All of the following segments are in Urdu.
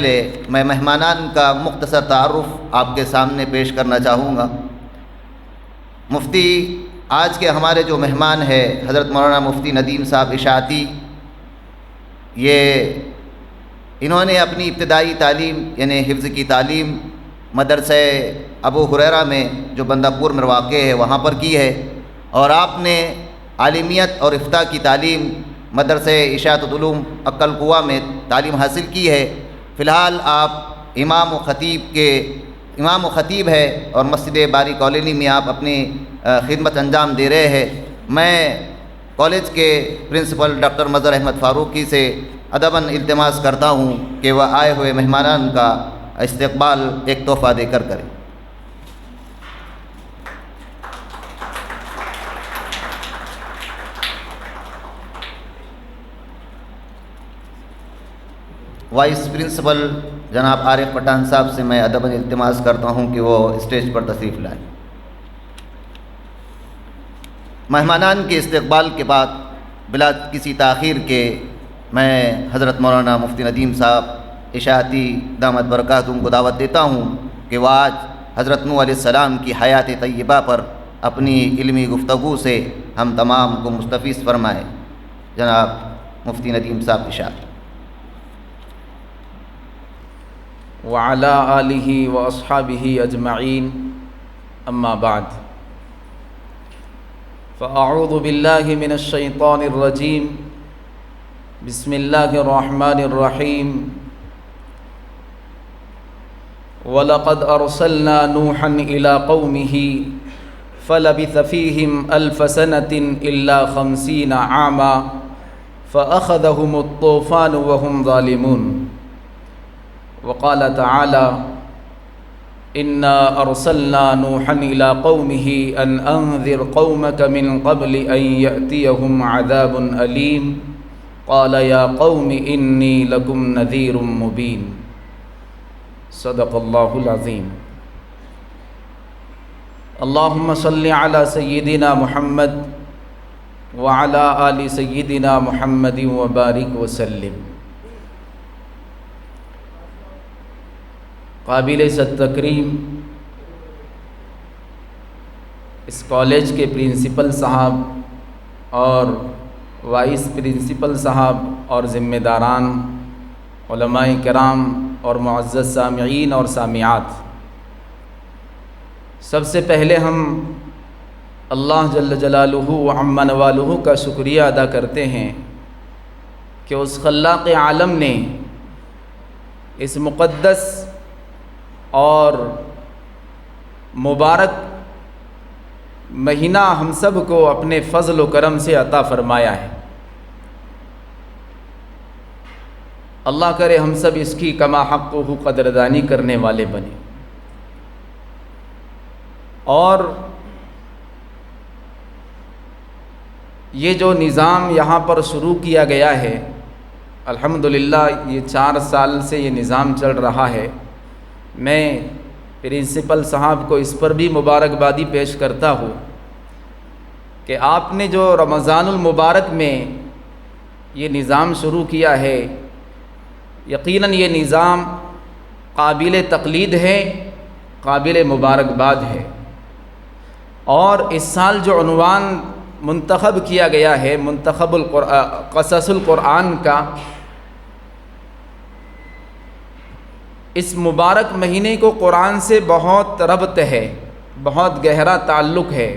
پہلے میں مہمانان کا مختصر تعارف آپ کے سامنے پیش کرنا چاہوں گا۔ مفتی آج کے ہمارے جو مہمان ہے حضرت مولانا مفتی ندیم صاحب اشاعتی، انہوں نے اپنی ابتدائی تعلیم یعنی حفظ کی تعلیم مدرسہ ابو ہریرہ میں جو بندہ پور میں واقع ہے وہاں پر کی ہے، اور آپ نے عالمیت اور افتاء کی تعلیم مدرسہ اشاعت العلوم عقل قوا میں تعلیم حاصل کی ہے۔ فی الحال آپ امام و خطیب ہے اور مسجد باری کالونی میں آپ اپنی خدمت انجام دے رہے ہیں۔ میں کالج کے پرنسپل ڈاکٹر مظہر احمد فاروقی سے ادباً التماس کرتا ہوں کہ وہ آئے ہوئے مہمانان کا استقبال ایک تحفہ دے کر کریں۔ وائس پرنسپل جناب عارف پٹھان صاحب سے میں ادباً التماس کرتا ہوں کہ وہ اسٹیج پر تشریف لائیں۔ مہمانان کے استقبال کے بعد بلا کسی تاخیر کے میں حضرت مولانا مفتی ندیم صاحب اشاعتی دامت برکاتہم کو دعوت دیتا ہوں کہ وہ آج حضرت نوح علیہ السلام کی حیات طیبہ پر اپنی علمی گفتگو سے ہم تمام کو مستفیض فرمائیں۔ جناب مفتی ندیم صاحب اشاعتی۔ وعلى آلہ واصحابہ اجمعین، اما بعد، فاعوذ باللہ من الشیطان الرجیم، بسم اللہ الرحمن الرحیم۔ وَلَقَدْ أَرْسَلْنَا نُوحًا إِلَىٰ قَوْمِهِ فَلَبِثَ فِيهِمْ أَلْفَ سَنَةٍ إِلَّا 50 عَامًا فَأَخَذَهُمُ الطُّوفَانُ وَهُمْ ظَالِمُونَ۔ وقال تعالى إنا أرسلنا نوحا إلى قومه أن أنذر قومك من قبل أن يأتيهم عذاب أليم قال يا قوم إني لكم نذير مبين۔ صدق الله العظيم۔ اللهم صل على سيدنا محمد وعلى آل سيدنا محمد وبارك وسلم۔ قابل عزت تکریم اس کالج کے پرنسپل صاحب اور وائس پرنسپل صاحب اور ذمہ داران، علماء کرام اور معزز سامعین اور سامعات، سب سے پہلے ہم اللہ جل جلالہ وعم نوالہ کا شکریہ ادا کرتے ہیں کہ اس خلاق عالم نے اس مقدس اور مبارک مہینہ ہم سب کو اپنے فضل و کرم سے عطا فرمایا ہے۔ اللہ کرے ہم سب اس کی کما حقہ قدردانی کرنے والے بنے۔ اور یہ جو نظام یہاں پر شروع کیا گیا ہے، الحمدللہ یہ 4 سال سے یہ نظام چل رہا ہے۔ میں پرنسپل صاحب کو اس پر بھی مبارکبادی پیش کرتا ہوں کہ آپ نے جو رمضان المبارک میں یہ نظام شروع کیا ہے، یقیناً یہ نظام قابل تقلید ہے، قابل مبارکباد ہے۔ اور اس سال جو عنوان منتخب کیا گیا ہے منتخب قصص القرآن کا، اس مبارک مہینے کو قرآن سے بہت ربط ہے، بہت گہرا تعلق ہے۔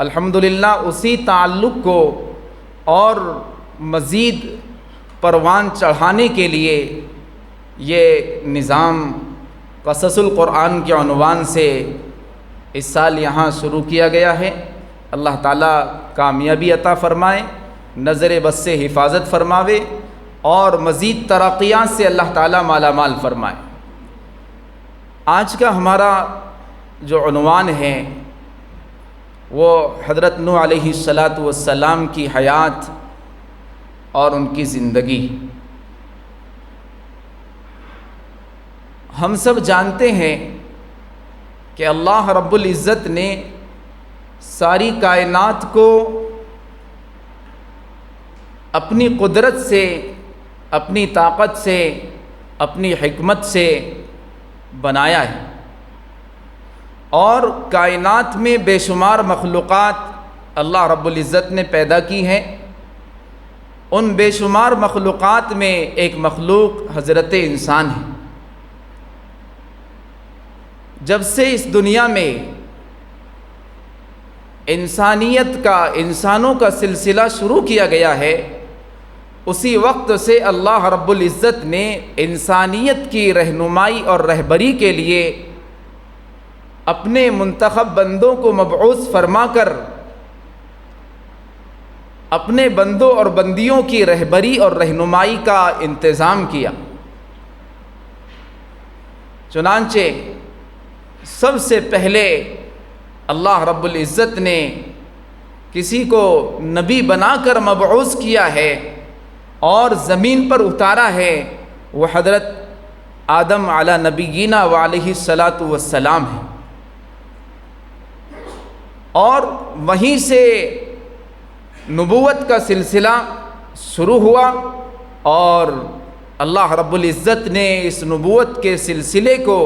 الحمدللہ اسی تعلق کو اور مزید پروان چڑھانے کے لیے یہ نظام قصص القرآن کے عنوان سے اس سال یہاں شروع کیا گیا ہے۔ اللہ تعالیٰ کامیابی عطا فرمائے، نظر بس سے حفاظت فرماوے اور مزید ترقیات سے اللہ تعالیٰ مالا مال فرمائے۔ آج کا ہمارا جو عنوان ہے وہ حضرت نوح علیہ السلام کی حیات اور ان کی زندگی۔ ہم سب جانتے ہیں کہ اللہ رب العزت نے ساری کائنات کو اپنی قدرت سے، اپنی طاقت سے اپنی حکمت سے بنایا ہے، اور کائنات میں بے شمار مخلوقات اللہ رب العزت نے پیدا کی ہیں۔ ان بے شمار مخلوقات میں ایک مخلوق حضرت انسان ہے۔ جب سے اس دنیا میں انسانوں کا سلسلہ شروع کیا گیا ہے، اسی وقت سے اللہ رب العزت نے انسانیت کی رہنمائی اور رہبری کے لیے اپنے منتخب بندوں کو مبعوث فرما کر اپنے بندوں اور بندیوں کی رہبری اور رہنمائی کا انتظام کیا۔ چنانچہ سب سے پہلے اللہ رب العزت نے کسی کو نبی بنا کر مبعوث کیا ہے اور زمین پر اتارا ہے، وہ حضرت آدم علی نبینا وعلیہ الصلاۃ والسلام ہے، اور وہیں سے نبوت کا سلسلہ شروع ہوا، اور اللہ رب العزت نے اس نبوت کے سلسلے کو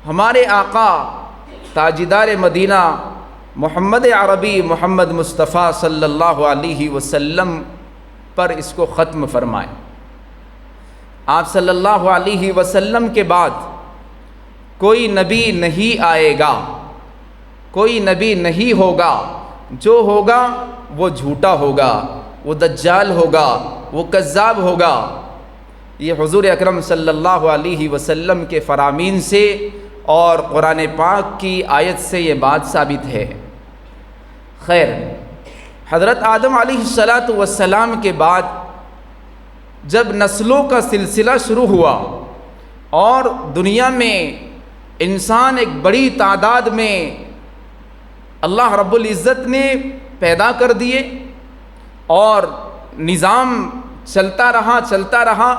ہمارے آقا تاجدار مدینہ محمد عربی محمد مصطفیٰ صلی اللہ علیہ وسلم پر اس کو ختم فرمائے۔ آپ صلی اللہ علیہ وسلم کے بعد کوئی نبی نہیں آئے گا، کوئی نبی نہیں ہوگا، جو ہوگا وہ جھوٹا ہوگا، وہ دجال ہوگا، وہ کذاب ہوگا۔ یہ حضور اکرم صلی اللہ علیہ وسلم کے فرامین سے اور قرآن پاک کی آیت سے یہ بات ثابت ہے۔ خیر، حضرت آدم علیہ السلام کے بعد جب نسلوں کا سلسلہ شروع ہوا اور دنیا میں انسان ایک بڑی تعداد میں اللہ رب العزت نے پیدا کر دیے، اور نظام چلتا رہا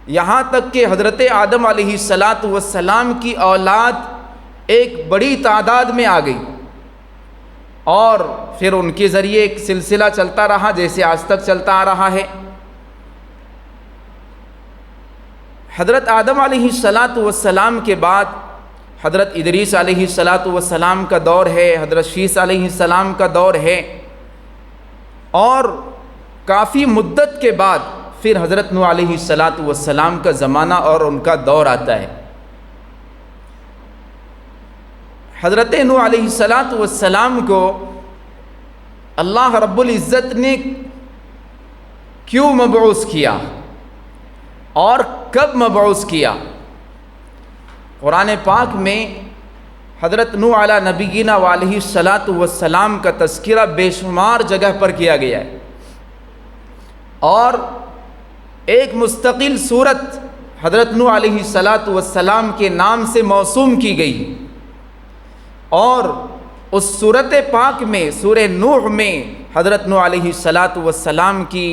یہاں تک کہ حضرت آدم علیہ السلام کی اولاد ایک بڑی تعداد میں آ گئی، اور پھر ان کے ذریعے ایک سلسلہ چلتا رہا جیسے آج تک چلتا آ رہا ہے۔ حضرت آدم علیہ السلام کے بعد حضرت ادریس علیہ السلام کا دور ہے، حضرت شیس علیہ السلام کا دور ہے، اور کافی مدت کے بعد پھر حضرت نوح علیہ السلام کا زمانہ اور ان کا دور آتا ہے۔ حضرت نوح علیہ السلام کو اللہ رب العزت نے کیوں مبعوث کیا اور کب مبعوث کیا؟ قرآن پاک میں حضرت نوح علی نبینا وعلیہ السلام کا تذکرہ بے شمار جگہ پر کیا گیا ہے، اور ایک مستقل صورت حضرت نوح علیہ السلام کے نام سے موسوم کی گئی، اور اس صورت پاک میں سورہ نوح میں حضرت نوح علیہ السلام کی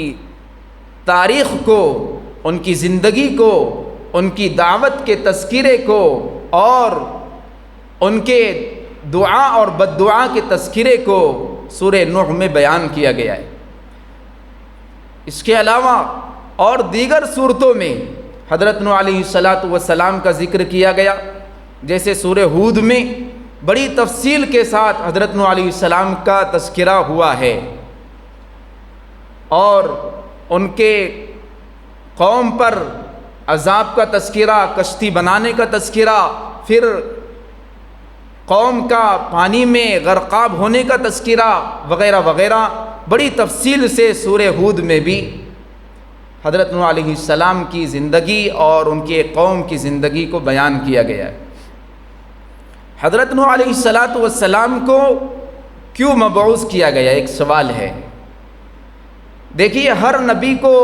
تاریخ کو، ان کی زندگی کو، ان کی دعوت کے تذکرے کو، اور ان کے دعا اور بد دعا کے تذکرے کو سورہ نوح میں بیان کیا گیا ہے۔ اس کے علاوہ اور دیگر صورتوں میں حضرت نوح علیہ السلام کا ذکر کیا گیا، جیسے سورہ ہود میں بڑی تفصیل کے ساتھ حضرت نوح علیہ السلام کا تذکرہ ہوا ہے، اور ان کے قوم پر عذاب کا تذکرہ، کشتی بنانے کا تذکرہ، پھر قوم کا پانی میں غرقاب ہونے کا تذکرہ وغیرہ وغیرہ بڑی تفصیل سے سورہ ہود میں بھی حضرت نوح علیہ السلام کی زندگی اور ان کے قوم کی زندگی کو بیان کیا گیا ہے۔ حضرت نوح علیہ السلام کو کیوں مبعوث کیا گیا؟ ایک سوال ہے۔ دیکھیے، ہر نبی کو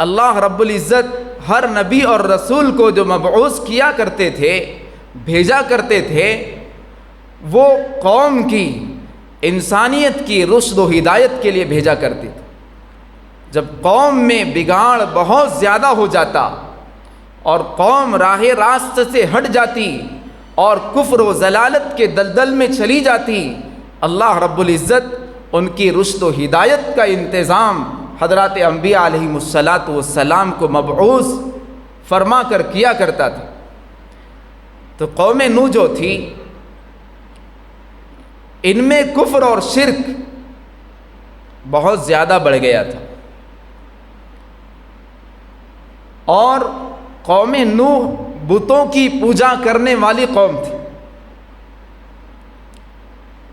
اللہ رب العزت، ہر نبی اور رسول کو جو مبعوث کیا کرتے تھے، بھیجا کرتے تھے، وہ قوم کی، انسانیت کی رشد و ہدایت کے لیے بھیجا کرتے تھے۔ جب قوم میں بگاڑ بہت زیادہ ہو جاتا اور قوم راہ راست سے ہٹ جاتی اور کفر و ضلالت کے دلدل میں چلی جاتی، اللہ رب العزت ان کی رشد و ہدایت کا انتظام حضرات انبیاء علیہم السلام کو مبعوث فرما کر کیا کرتا تھا۔ تو قوم نوح جو تھی ان میں کفر اور شرک بہت زیادہ بڑھ گیا تھا، اور قوم نوح بتوں کی پوجا کرنے والی قوم تھی،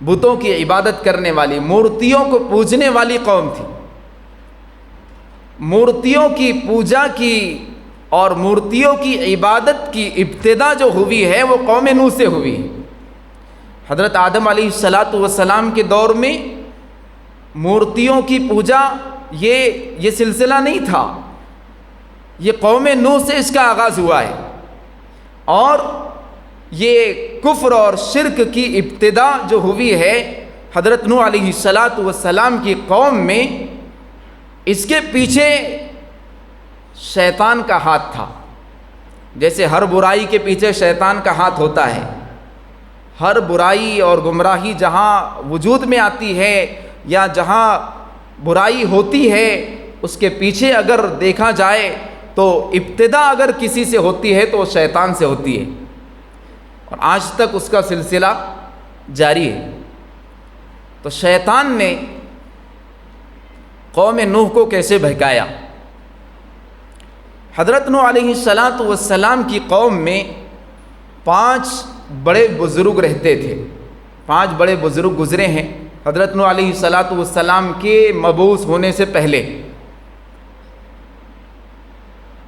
بتوں کی عبادت کرنے والی، مورتیوں کو پوجنے والی قوم تھی۔ مورتیوں کی پوجا کی اور مورتیوں کی عبادت کی ابتدا جو ہوئی ہے وہ قوم نوح سے ہوئی۔ حضرت آدم علیہ السلام کے دور میں مورتیوں کی پوجا یہ سلسلہ نہیں تھا، یہ قوم نوح سے اس کا آغاز ہوا ہے، اور یہ کفر اور شرک کی ابتدا جو ہوئی ہے حضرت نوح علیہ السلام کی قوم میں، اس کے پیچھے شیطان کا ہاتھ تھا۔ جیسے ہر برائی کے پیچھے شیطان کا ہاتھ ہوتا ہے، ہر برائی اور گمراہی جہاں وجود میں آتی ہے یا جہاں برائی ہوتی ہے اس کے پیچھے اگر دیکھا جائے تو ابتدا اگر کسی سے ہوتی ہے تو وہ شیطان سے ہوتی ہے، اور آج تک اس کا سلسلہ جاری ہے۔ تو شیطان نے قوم نوح کو کیسے بہکایا؟ حضرت نوح علیہ السلام کی قوم میں 5 بڑے بزرگ رہتے تھے، 5 بڑے بزرگ گزرے ہیں حضرت نوح علیہ السلام کے مبعوث ہونے سے پہلے۔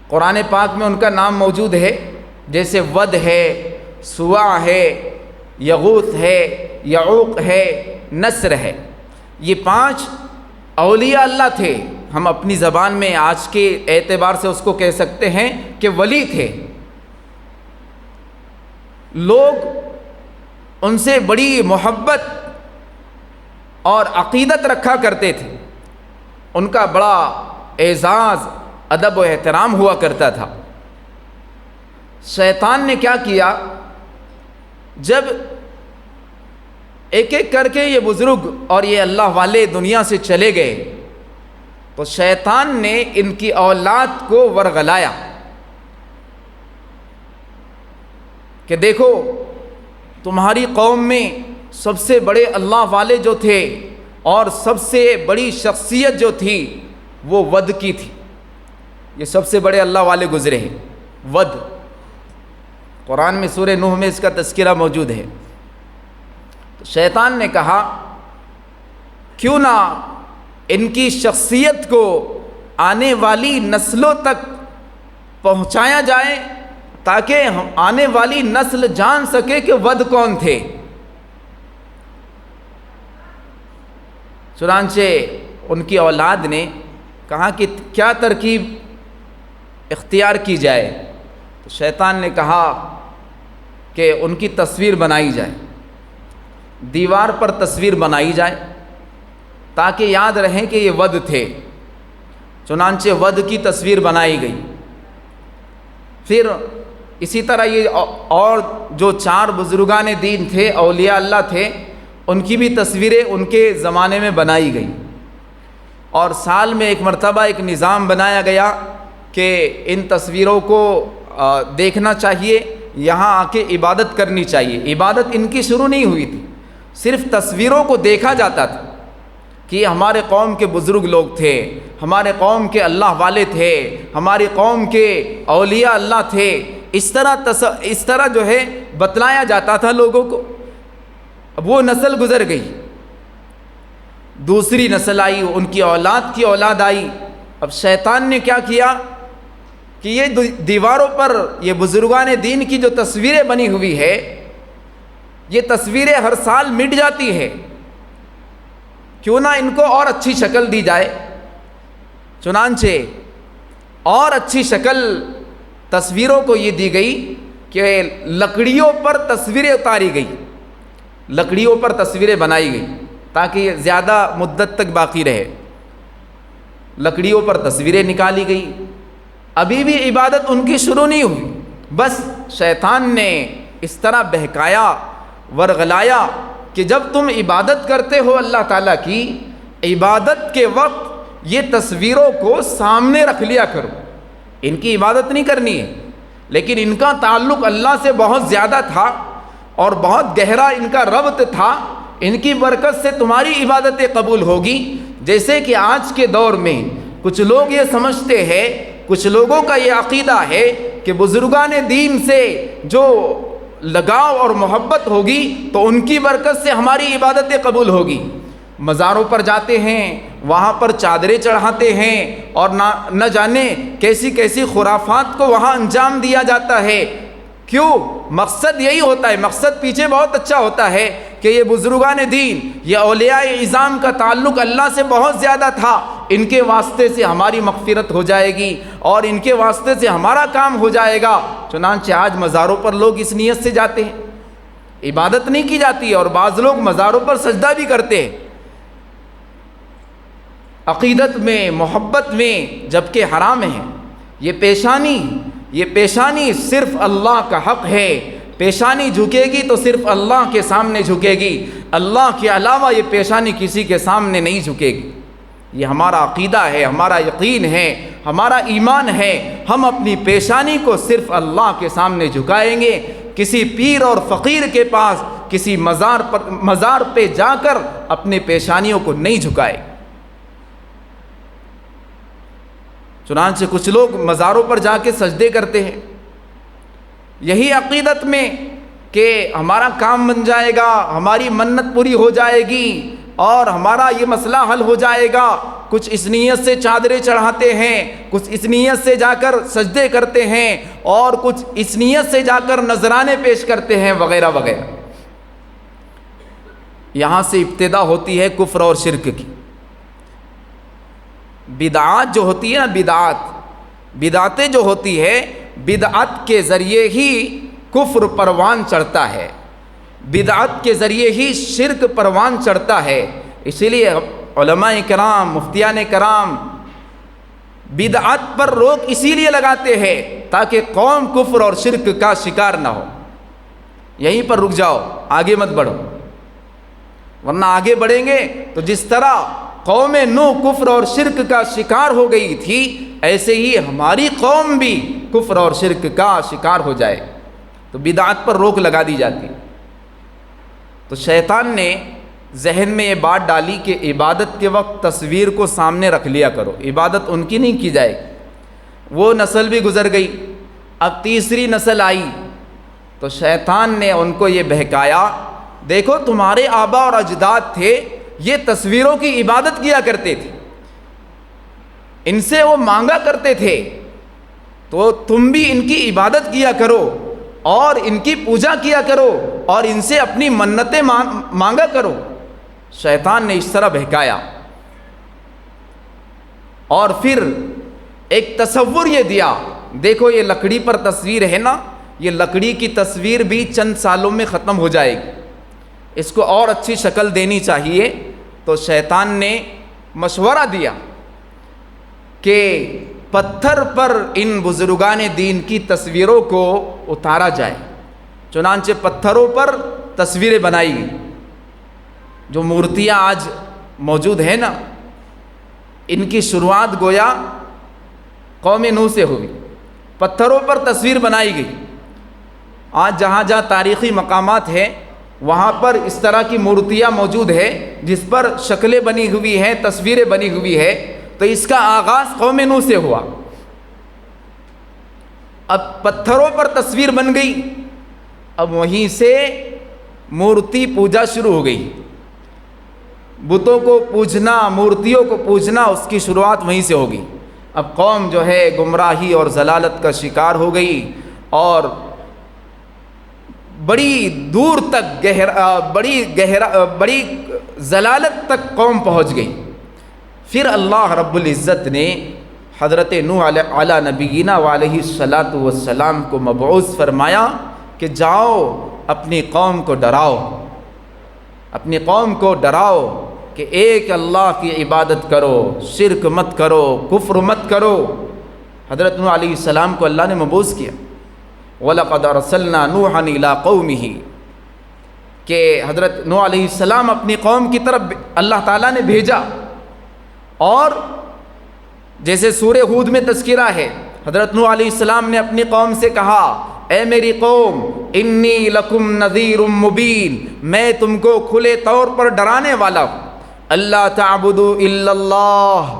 قرآن پاک میں ان کا نام موجود ہے، جیسے ود ہے، سواع ہے، یغوث ہے، یعوق ہے، نصر ہے۔ یہ 5 اولیاء اللہ تھے، ہم اپنی زبان میں آج کے اعتبار سے اس کو کہہ سکتے ہیں کہ ولی تھے۔ لوگ ان سے بڑی محبت اور عقیدت رکھا کرتے تھے، ان کا بڑا اعزاز، ادب و احترام ہوا کرتا تھا۔ شیطان نے کیا کیا، جب ایک ایک کر کے یہ بزرگ اور یہ اللہ والے دنیا سے چلے گئے تو شیطان نے ان کی اولاد کو ورغلایا کہ دیکھو تمہاری قوم میں سب سے بڑے اللہ والے جو تھے اور سب سے بڑی شخصیت جو تھی وہ ود کی تھی۔ یہ سب سے بڑے اللہ والے گزرے ہیں، ود۔ قرآن میں سورہ نوح میں اس کا تذکرہ موجود ہے۔ تو شیطان نے کہا کیوں نہ ان کی شخصیت کو آنے والی نسلوں تک پہنچایا جائے تاکہ آنے والی نسل جان سکے کہ ود کون تھے۔ چنانچہ ان کی اولاد نے کہا کہ کیا ترکیب اختیار کی جائے؟ تو شیطان نے کہا کہ ان کی تصویر بنائی جائے، دیوار پر تصویر بنائی جائے تاکہ یاد رہیں کہ یہ ود تھے۔ چنانچہ ود کی تصویر بنائی گئی۔ پھر اسی طرح یہ اور جو 4 بزرگان دین تھے، اولیاء اللہ تھے، ان کی بھی تصویریں ان کے زمانے میں بنائی گئی، اور سال میں ایک مرتبہ ایک نظام بنایا گیا کہ ان تصویروں کو دیکھنا چاہیے، یہاں آ کے عبادت کرنی چاہیے۔ عبادت ان کی شروع نہیں ہوئی تھی، صرف تصویروں کو دیکھا جاتا تھا کہ یہ ہمارے قوم کے بزرگ لوگ تھے، ہمارے قوم کے اللہ والے تھے، ہماری قوم کے اولیاء اللہ تھے، اس طرح جو ہے بتلایا جاتا تھا لوگوں کو۔ اب وہ نسل گزر گئی، دوسری نسل آئی، ان کی اولاد کی اولاد آئی۔ اب شیطان نے کیا کیا کہ یہ دیواروں پر یہ بزرگان دین کی جو تصویریں بنی ہوئی ہے، یہ تصویریں ہر سال مٹ جاتی ہے، کیوں نہ ان کو اور اچھی شکل دی جائے۔ چنانچہ اور اچھی شکل تصویروں کو یہ دی گئی کہ لکڑیوں پر تصویریں اتاری گئی، لکڑیوں پر تصویریں بنائی گئی تاکہ یہ زیادہ مدت تک باقی رہے۔ لکڑیوں پر تصویریں نکالی گئی، ابھی بھی عبادت ان کی شروع نہیں ہوئی، بس شیطان نے اس طرح بہکایا، ورغلایا کہ جب تم عبادت کرتے ہو اللہ تعالیٰ کی، عبادت کے وقت یہ تصویروں کو سامنے رکھ لیا کرو. ان کی عبادت نہیں کرنی ہے، لیکن ان کا تعلق اللہ سے بہت زیادہ تھا اور بہت گہرا ان کا ربط تھا. ان کی برکت سے تمہاری عبادتیں قبول ہوگی. جیسے کہ آج کے دور میں کچھ لوگ یہ سمجھتے ہیں، کچھ لوگوں کا یہ عقیدہ ہے کہ بزرگان دین سے جو لگاؤ اور محبت ہوگی تو ان کی برکت سے ہماری عبادتیں قبول ہوگی. مزاروں پر جاتے ہیں، وہاں پر چادریں چڑھاتے ہیں اور نہ جانے کیسی کیسی خرافات کو وہاں انجام دیا جاتا ہے. کیوں؟ مقصد یہی ہوتا ہے، مقصد پیچھے بہت اچھا ہوتا ہے کہ یہ بزرگان دین، یہ اولیاء اعظام کا تعلق اللہ سے بہت زیادہ تھا، ان کے واسطے سے ہماری مغفرت ہو جائے گی اور ان کے واسطے سے ہمارا کام ہو جائے گا. چنانچہ آج مزاروں پر لوگ اس نیت سے جاتے ہیں، عبادت نہیں کی جاتی ہے، اور بعض لوگ مزاروں پر سجدہ بھی کرتے ہیں عقیدت میں، محبت میں، جبکہ حرام ہے. یہ پیشانی صرف اللہ کا حق ہے. پیشانی جھکے گی تو صرف اللہ کے سامنے جھکے گی، اللہ کے علاوہ یہ پیشانی کسی کے سامنے نہیں جھکے گی. یہ ہمارا عقیدہ ہے، ہمارا یقین ہے، ہمارا ایمان ہے. ہم اپنی پیشانی کو صرف اللہ کے سامنے جھکائیں گے. کسی پیر اور فقیر کے پاس، کسی مزار پہ جا کر اپنے پیشانیوں کو نہیں جھکائے. چنانچہ کچھ لوگ مزاروں پر جا کے سجدے کرتے ہیں یہی عقیدت میں کہ ہمارا کام بن جائے گا، ہماری منت پوری ہو جائے گی اور ہمارا یہ مسئلہ حل ہو جائے گا. کچھ اس نیت سے چادریں چڑھاتے ہیں، کچھ اس نیت سے جا کر سجدے کرتے ہیں، اور کچھ اس نیت سے جا کر نذرانے پیش کرتے ہیں وغیرہ وغیرہ. یہاں سے ابتدا ہوتی ہے کفر اور شرک کی. بدعات جو ہوتی ہے نا، بدعتیں جو ہوتی ہے، بدعت کے ذریعے ہی کفر پروان چڑھتا ہے، بدعت کے ذریعے ہی شرک پروان چڑھتا ہے. اسی لیے علماء کرام، مفتیان کرام بدعت پر روک اسی لیے لگاتے ہیں تاکہ قوم کفر اور شرک کا شکار نہ ہو. یہیں پر رک جاؤ، آگے مت بڑھو، ورنہ آگے بڑھیں گے تو جس طرح قوم نوح کفر اور شرک کا شکار ہو گئی تھی، ایسے ہی ہماری قوم بھی کفر اور شرک کا شکار ہو جائے. تو بدعت پر روک لگا دی جاتی. تو شیطان نے ذہن میں یہ بات ڈالی کہ عبادت کے وقت تصویر کو سامنے رکھ لیا کرو، عبادت ان کی نہیں کی جائے. وہ نسل بھی گزر گئی، اب تیسری نسل آئی تو شیطان نے ان کو یہ بہکایا، دیکھو تمہارے آبا اور اجداد تھے، یہ تصویروں کی عبادت کیا کرتے تھے، ان سے وہ مانگا کرتے تھے، تو تم بھی ان کی عبادت کیا کرو اور ان کی پوجا کیا کرو اور ان سے اپنی منتیں مانگا کرو. شیطان نے اس طرح بہکایا اور پھر ایک تصور یہ دیا، دیکھو یہ لکڑی پر تصویر ہے نا، یہ لکڑی کی تصویر بھی چند سالوں میں ختم ہو جائے گی، اس کو اور اچھی شکل دینی چاہیے. تو شیطان نے مشورہ دیا کہ پتھر پر ان بزرگان دین کی تصویروں کو اتارا جائے. چنانچہ پتھروں پر تصویریں بنائی گئی. جو مورتیاں آج موجود ہیں نا، ان کی شروعات گویا قوم نوح سے ہوئی. پتھروں پر تصویر بنائی گئی. آج جہاں جہاں تاریخی مقامات ہیں وہاں پر اس طرح کی مورتیاں موجود ہے جس پر شکلیں بنی ہوئی ہیں، تصویریں بنی ہوئی ہے. تو اس کا آغاز قوم نوح سے ہوا. اب پتھروں پر تصویر بن گئی، اب وہیں سے مورتی پوجا شروع ہو گئی. بتوں کو پوجنا، مورتیوں کو پوجنا، اس کی شروعات وہیں سے ہوگی. اب قوم جو ہے گمراہی اور ضلالت کا شکار ہو گئی اور بڑی دور تک بڑی ضلالت تک قوم پہنچ گئی. پھر اللہ رب العزت نے حضرت نوح علی نبینا وعلیہ الصلاۃ والسلام کو مبعوث فرمایا کہ جاؤ اپنی قوم کو ڈراؤ، اپنی قوم کو ڈراؤ کہ ایک اللہ کی عبادت کرو، شرک مت کرو، کفر مت کرو. حضرت نوح علیہ السلام کو اللہ نے مبعوث کیا. وَلَقَدْ أَرْسَلْنَا نُوحًا إِلَىٰ قَوْمِهِ کہ حضرت نوح علیہ السلام اپنی قوم کی طرف اللہ تعالیٰ نے بھیجا اور جیسے سورہ ہود میں تذکرہ ہے، حضرت نوح علیہ السلام نے اپنی قوم سے کہا، اے میری قوم انی لکم نذیر مبین، میں تم کو کھلے طور پر ڈرانے والا ہوں، اللہ تعبدوا الا اللہ،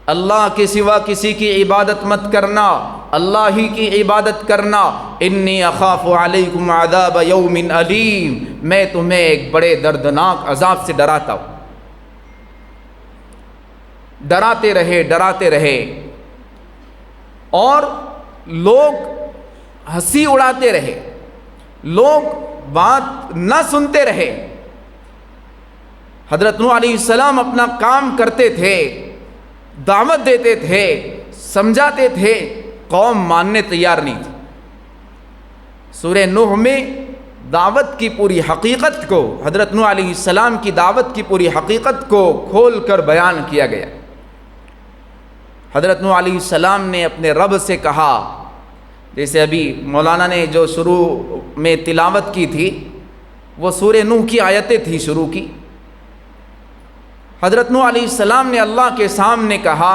اللہ کے سوا کسی کی عبادت مت کرنا، اللہ ہی کی عبادت کرنا، انی اخاف علیکم عذاب یوم علیم، میں تمہیں ایک بڑے دردناک عذاب سے ڈراتا ہوں۔ ڈراتے رہے اور لوگ ہنسی اڑاتے رہے، لوگ بات نہ سنتے رہے۔ حضرت نوح علیہ السلام اپنا کام کرتے تھے، دعوت دیتے تھے، سمجھاتے تھے، قوم ماننے تیار نہیں تھی۔ سورہ نوح میں دعوت کی پوری حقیقت کو، حضرت نوح علیہ السلام کی دعوت کی پوری حقیقت کو کھول کر بیان کیا گیا۔ حضرت نوح علیہ السلام نے اپنے رب سے کہا، جیسے ابھی مولانا نے جو شروع میں تلاوت کی تھی وہ سورہ نوح کی آیتیں تھی شروع کی۔ حضرت نوح علیہ السلام نے اللہ کے سامنے کہا،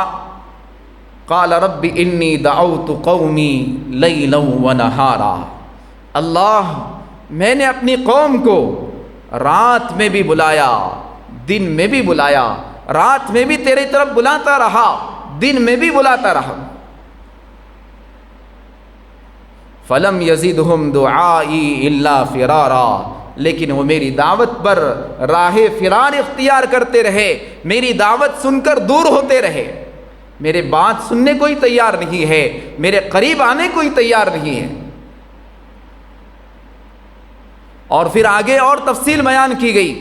قال رب انی دعوت قومی لیلا ونہارا، اللہ میں نے اپنی قوم کو رات میں بھی بلایا، دن میں بھی بلایا، رات میں بھی تیری طرف بلاتا رہا، دن میں بھی بلاتا رہا، فلم یزدہم دعائی الا فرارا، لیکن وہ میری دعوت پر راہ فرار اختیار کرتے رہے، میری دعوت سن کر دور ہوتے رہے، میرے بات سننے کوئی تیار نہیں ہے، میرے قریب آنے کوئی تیار نہیں ہے۔ اور پھر آگے اور تفصیل بیان کی گئی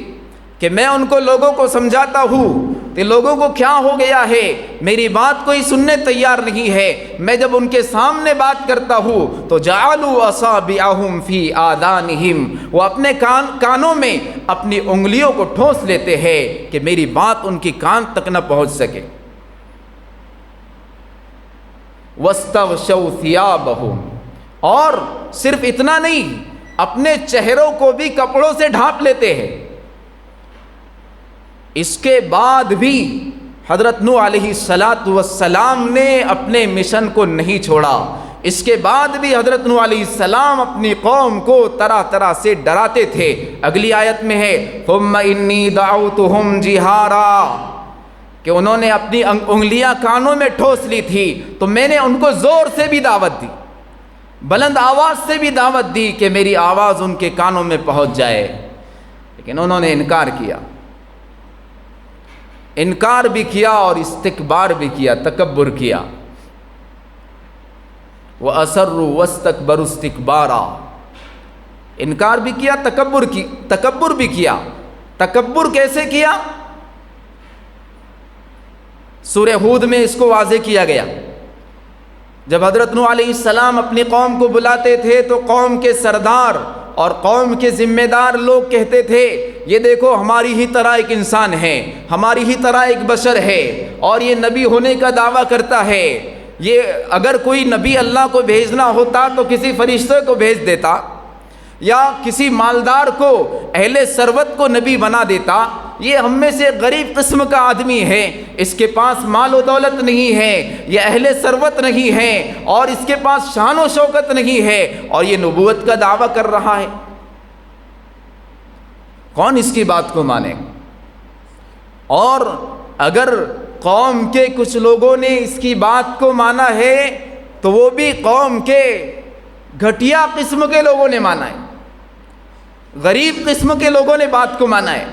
کہ میں ان کو لوگوں کو سمجھاتا ہوں کہ لوگوں کو کیا ہو گیا ہے، میری بات کوئی سننے تیار نہیں ہے، میں جب ان کے سامنے بات کرتا ہوں تو جعلوا اصابعہم فی آذانہم، وہ اپنے کانوں میں اپنی انگلیوں کو ٹھونس لیتے ہیں کہ میری بات ان کی کان تک نہ پہنچ سکے۔ واستغشوا ثیابہم، اور صرف اتنا نہیں، اپنے چہروں کو بھی کپڑوں سے ڈھانپ لیتے ہیں۔ اس کے بعد بھی حضرت نوح علیہ السلام نے اپنے مشن کو نہیں چھوڑا، اس کے بعد بھی حضرت نوح علیہ السلام اپنی قوم کو طرح طرح سے ڈراتے تھے۔ اگلی آیت میں ہے ثم انی دعوتہم جہارا، کہ انہوں نے اپنی انگلیاں کانوں میں ٹھوس لی تھی تو میں نے ان کو زور سے بھی دعوت دی، بلند آواز سے بھی دعوت دی کہ میری آواز ان کے کانوں میں پہنچ جائے، لیکن انہوں نے انکار کیا، انکار بھی کیا اور استکبار بھی کیا، تکبر کیا۔ وَأَسَرُّوا وَاسْتَكْبَرُوا اسْتِكْبَارًا، انکار بھی کیا، تکبر بھی کیا۔ تکبر کیسے کیا؟ سورہ ہود میں اس کو واضح کیا گیا۔ جب حضرت نوح علیہ السلام اپنی قوم کو بلاتے تھے تو قوم کے سردار اور قوم کے ذمہ دار لوگ کہتے تھے، یہ دیکھو ہماری ہی طرح ایک انسان ہے، ہماری ہی طرح ایک بشر ہے، اور یہ نبی ہونے کا دعویٰ کرتا ہے، یہ اگر کوئی نبی اللہ کو بھیجنا ہوتا تو کسی فرشتے کو بھیج دیتا، یا کسی مالدار کو، اہل ثروت کو نبی بنا دیتا، یہ ہم میں سے غریب قسم کا آدمی ہے، اس کے پاس مال و دولت نہیں ہے، یہ اہل ثروت نہیں ہے، اور اس کے پاس شان و شوکت نہیں ہے، اور یہ نبوت کا دعویٰ کر رہا ہے، کون اس کی بات کو مانے؟ اور اگر قوم کے کچھ لوگوں نے اس کی بات کو مانا ہے تو وہ بھی قوم کے گھٹیا قسم کے لوگوں نے مانا ہے، غریب قسم کے لوگوں نے بات کو مانا ہے،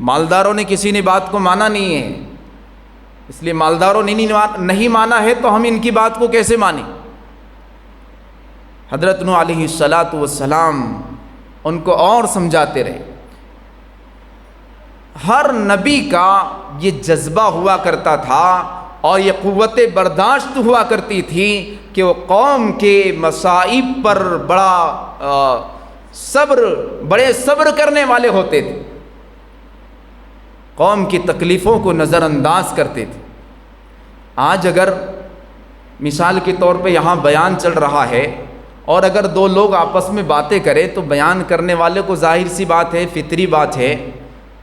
مالداروں نے کسی نے بات کو مانا نہیں ہے، اس لیے مالداروں نے نہیں مانا ہے تو ہم ان کی بات کو کیسے مانیں؟ حضرت نوح علیہ السلام ان کو اور سمجھاتے رہے۔ ہر نبی کا یہ جذبہ ہوا کرتا تھا اور یہ قوت برداشت ہوا کرتی تھی کہ وہ قوم کے مصائب پر بڑے صبر کرنے والے ہوتے تھے، قوم کی تکلیفوں کو نظر انداز کرتے تھے۔ آج اگر مثال کے طور پہ یہاں بیان چل رہا ہے اور اگر دو لوگ آپس میں باتیں کریں تو بیان کرنے والے کو ظاہر سی بات ہے، فطری بات ہے،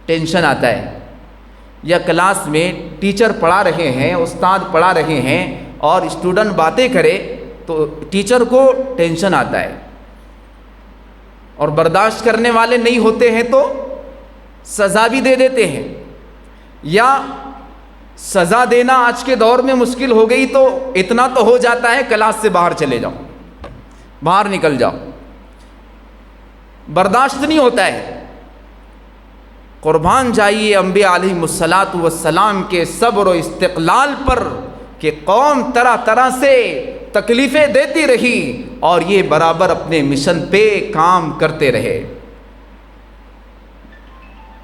ٹینشن آتا ہے، یا کلاس میں ٹیچر پڑھا رہے ہیں، استاد پڑھا رہے ہیں اور اسٹوڈنٹ باتیں کرے تو ٹیچر کو ٹینشن آتا ہے، اور برداشت کرنے والے نہیں ہوتے ہیں تو سزا بھی دے دیتے ہیں، یا سزا دینا آج کے دور میں مشکل ہو گئی تو اتنا تو ہو جاتا ہے کلاس سے باہر چلے جاؤ، باہر نکل جاؤ، برداشت نہیں ہوتا ہے۔ قربان جائیے انبیاء علیہم الصلاۃ والسلام کے صبر و استقلال پر کہ قوم طرح طرح سے تکلیفیں دیتی رہی اور یہ برابر اپنے مشن پہ کام کرتے رہے۔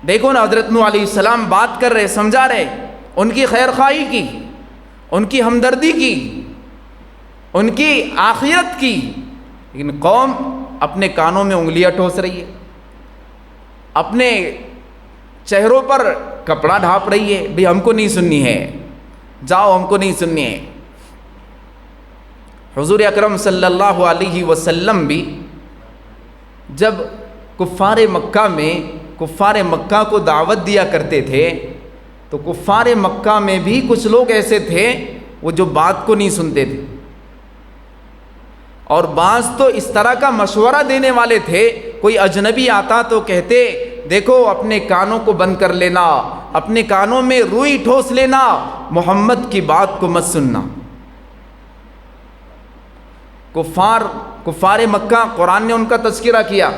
دیکھو نا، حضرت نوح علیہ السلام بات کر رہے، سمجھا رہے، ان کی خیر خواہی کی، ان کی ہمدردی کی، ان کی آخرت کی، لیکن قوم اپنے کانوں میں انگلیاں ٹھوس رہی ہے، اپنے چہروں پر کپڑا ڈھانپ رہی ہے، بھی ہم کو نہیں سننی ہے، جاؤ ہم کو نہیں سننی ہے۔ حضور اکرم صلی اللہ علیہ وسلم بھی جب کفار مکہ کو دعوت دیا کرتے تھے تو کفار مکہ میں بھی کچھ لوگ ایسے تھے وہ جو بات کو نہیں سنتے تھے، اور بعض تو اس طرح کا مشورہ دینے والے تھے، کوئی اجنبی آتا تو کہتے دیکھو اپنے کانوں کو بند کر لینا، اپنے کانوں میں روئی ٹھوس لینا، محمد کی بات کو مت سننا۔ کفار مکہ، قرآن نے ان کا تذکرہ کیا،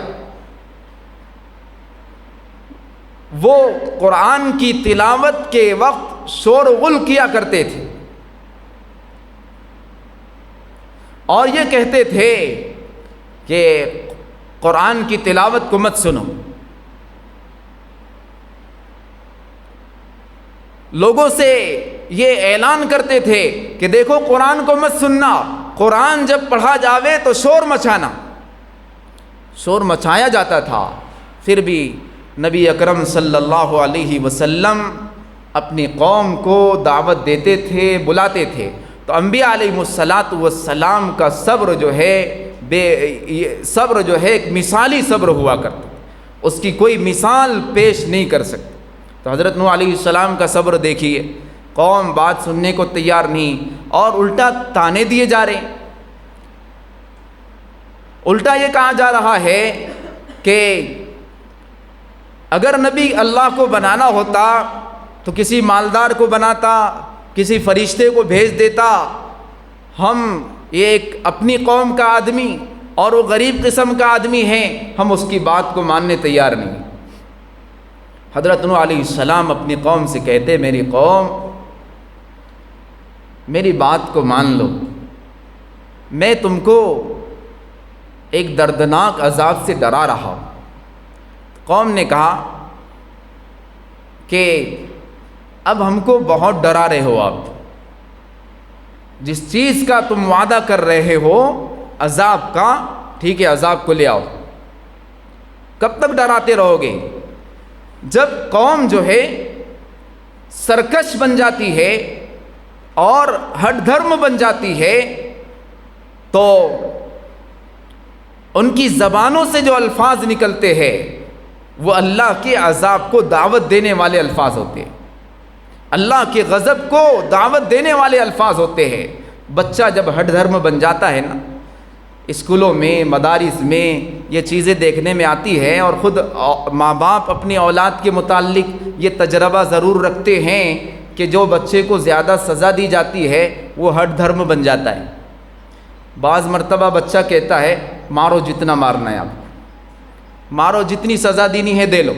وہ قرآن کی تلاوت کے وقت شور و غل کیا کرتے تھے اور یہ کہتے تھے کہ قرآن کی تلاوت کو مت سنو۔ لوگوں سے یہ اعلان کرتے تھے کہ دیکھو قرآن کو مت سننا، قرآن جب پڑھا جاوے تو شور مچانا۔ شور مچایا جاتا تھا، پھر بھی نبی اکرم صلی اللہ علیہ وسلم اپنی قوم کو دعوت دیتے تھے، بلاتے تھے۔ تو انبیاء علیہم الصلاۃ والسلام کا صبر جو ہے ایک مثالی صبر ہوا کرتا، اس کی کوئی مثال پیش نہیں کر سکتی۔ تو حضرت نوح علیہ السلام کا صبر دیکھیے، قوم بات سننے کو تیار نہیں اور الٹا تانے دیے جا رہے ہیں۔ الٹا یہ کہا جا رہا ہے کہ اگر نبی اللہ کو بنانا ہوتا تو کسی مالدار کو بناتا، کسی فرشتے کو بھیج دیتا، ہم یہ ایک اپنی قوم کا آدمی اور وہ غریب قسم کا آدمی ہے، ہم اس کی بات کو ماننے تیار نہیں۔ حضرت نوح علیہ السلام اپنی قوم سے کہتے، میری قوم میری بات کو مان لو، میں تم کو ایک دردناک عذاب سے ڈرا رہا ہوں۔ قوم نے کہا کہ اب ہم کو بہت ڈرا رہے ہو، آپ جس چیز کا تم وعدہ کر رہے ہو عذاب کا، ٹھیک ہے عذاب کو لے آؤ۔ کب تک ڈراتے رہو گے؟ جب قوم جو ہے سرکش بن جاتی ہے اور ہٹ دھرم بن جاتی ہے تو ان کی زبانوں سے جو الفاظ نکلتے ہیں وہ اللہ کے عذاب کو دعوت دینے والے الفاظ ہوتے ہیں، اللہ کے غضب کو دعوت دینے والے الفاظ ہوتے ہیں۔ بچہ جب ہٹ دھرم بن جاتا ہے نا، اسکولوں میں، مدارس میں یہ چیزیں دیکھنے میں آتی ہے، اور خود ماں باپ اپنی اولاد کے متعلق یہ تجربہ ضرور رکھتے ہیں کہ جو بچے کو زیادہ سزا دی جاتی ہے وہ ہٹ دھرم بن جاتا ہے۔ بعض مرتبہ بچہ کہتا ہے مارو جتنا مارنا ہے، آپ مارو، جتنی سزا دینی ہے دے لو،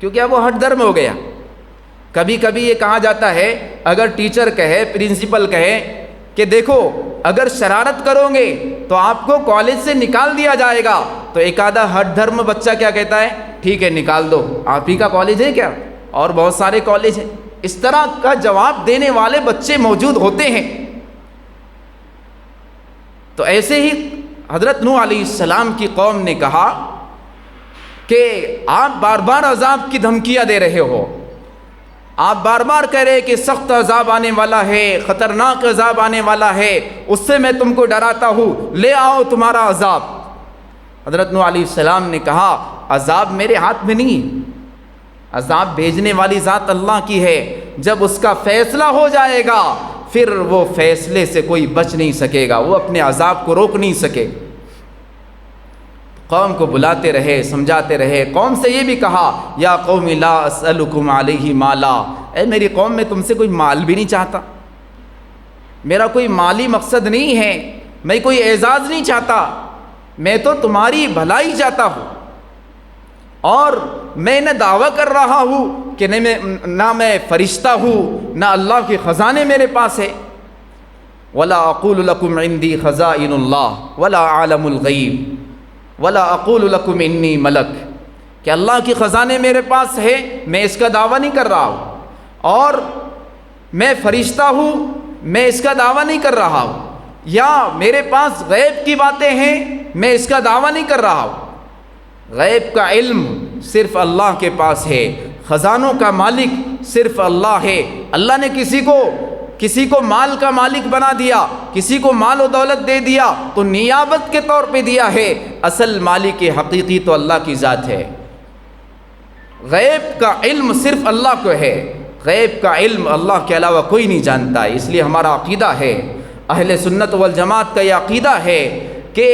کیونکہ اب وہ ہٹ دھرم ہو گیا۔ کبھی کبھی یہ کہا جاتا ہے، اگر ٹیچر کہے، پرنسپل کہے کہ دیکھو اگر شرارت کرو گے تو آپ کو کالج سے نکال دیا جائے گا، تو ایک آدھا ہٹ دھرم بچہ کیا کہتا ہے، ٹھیک ہے نکال دو، آپ ہی کا کالج ہے کیا، اور بہت سارے کالج ہیں۔ اس طرح کا جواب دینے والے بچے موجود ہوتے ہیں۔ تو ایسے ہی حضرت نوح علیہ السلام کی قوم نے کہا کہ آپ بار بار عذاب کی دھمکیاں دے رہے ہو، آپ بار بار کہہ رہے کہ سخت عذاب آنے والا ہے، خطرناک عذاب آنے والا ہے، اس سے میں تم کو ڈراتا ہوں، لے آؤ تمہارا عذاب۔ حضرت نوح علیہ السلام نے کہا عذاب میرے ہاتھ میں نہیں، عذاب بھیجنے والی ذات اللہ کی ہے، جب اس کا فیصلہ ہو جائے گا پھر وہ فیصلے سے کوئی بچ نہیں سکے گا، وہ اپنے عذاب کو روک نہیں سکے۔ قوم کو بلاتے رہے، سمجھاتے رہے، قوم سے یہ بھی کہا یا قوم لا اسألکم علیہ مالا، اے میری قوم میں تم سے کوئی مال بھی نہیں چاہتا، میرا کوئی مالی مقصد نہیں ہے، میں کوئی اعزاز نہیں چاہتا، میں تو تمہاری بھلائی چاہتا ہوں، اور میں نہ دعویٰ کر رہا ہوں کہ نہ میں فرشتہ ہوں، نہ اللہ کے خزانے میرے پاس ہے۔ ولا اقول لکم عندی خزائن اللہ ولا اعلم الغیب ولا اقول لکم انی ملک، کہ اللہ کی خزانے میرے پاس ہے، میں اس کا دعویٰ نہیں کر رہا ہوں، اور میں فرشتہ ہوں، میں اس کا دعویٰ نہیں کر رہا ہوں، یا میرے پاس غیب کی باتیں ہیں، میں اس کا دعویٰ نہیں کر رہا ہوں۔ غیب کا علم صرف اللہ کے پاس ہے، خزانوں کا مالک صرف اللہ ہے۔ اللہ نے کسی کو مال کا مالک بنا دیا، کسی کو مال و دولت دے دیا تو نیابت کے طور پہ دیا ہے، اصل مالک حقیقی تو اللہ کی ذات ہے۔ غیب کا علم صرف اللہ کو ہے، غیب کا علم اللہ کے علاوہ کوئی نہیں جانتا ہے۔ اس لیے ہمارا عقیدہ ہے، اہل سنت والجماعت کا یہ عقیدہ ہے کہ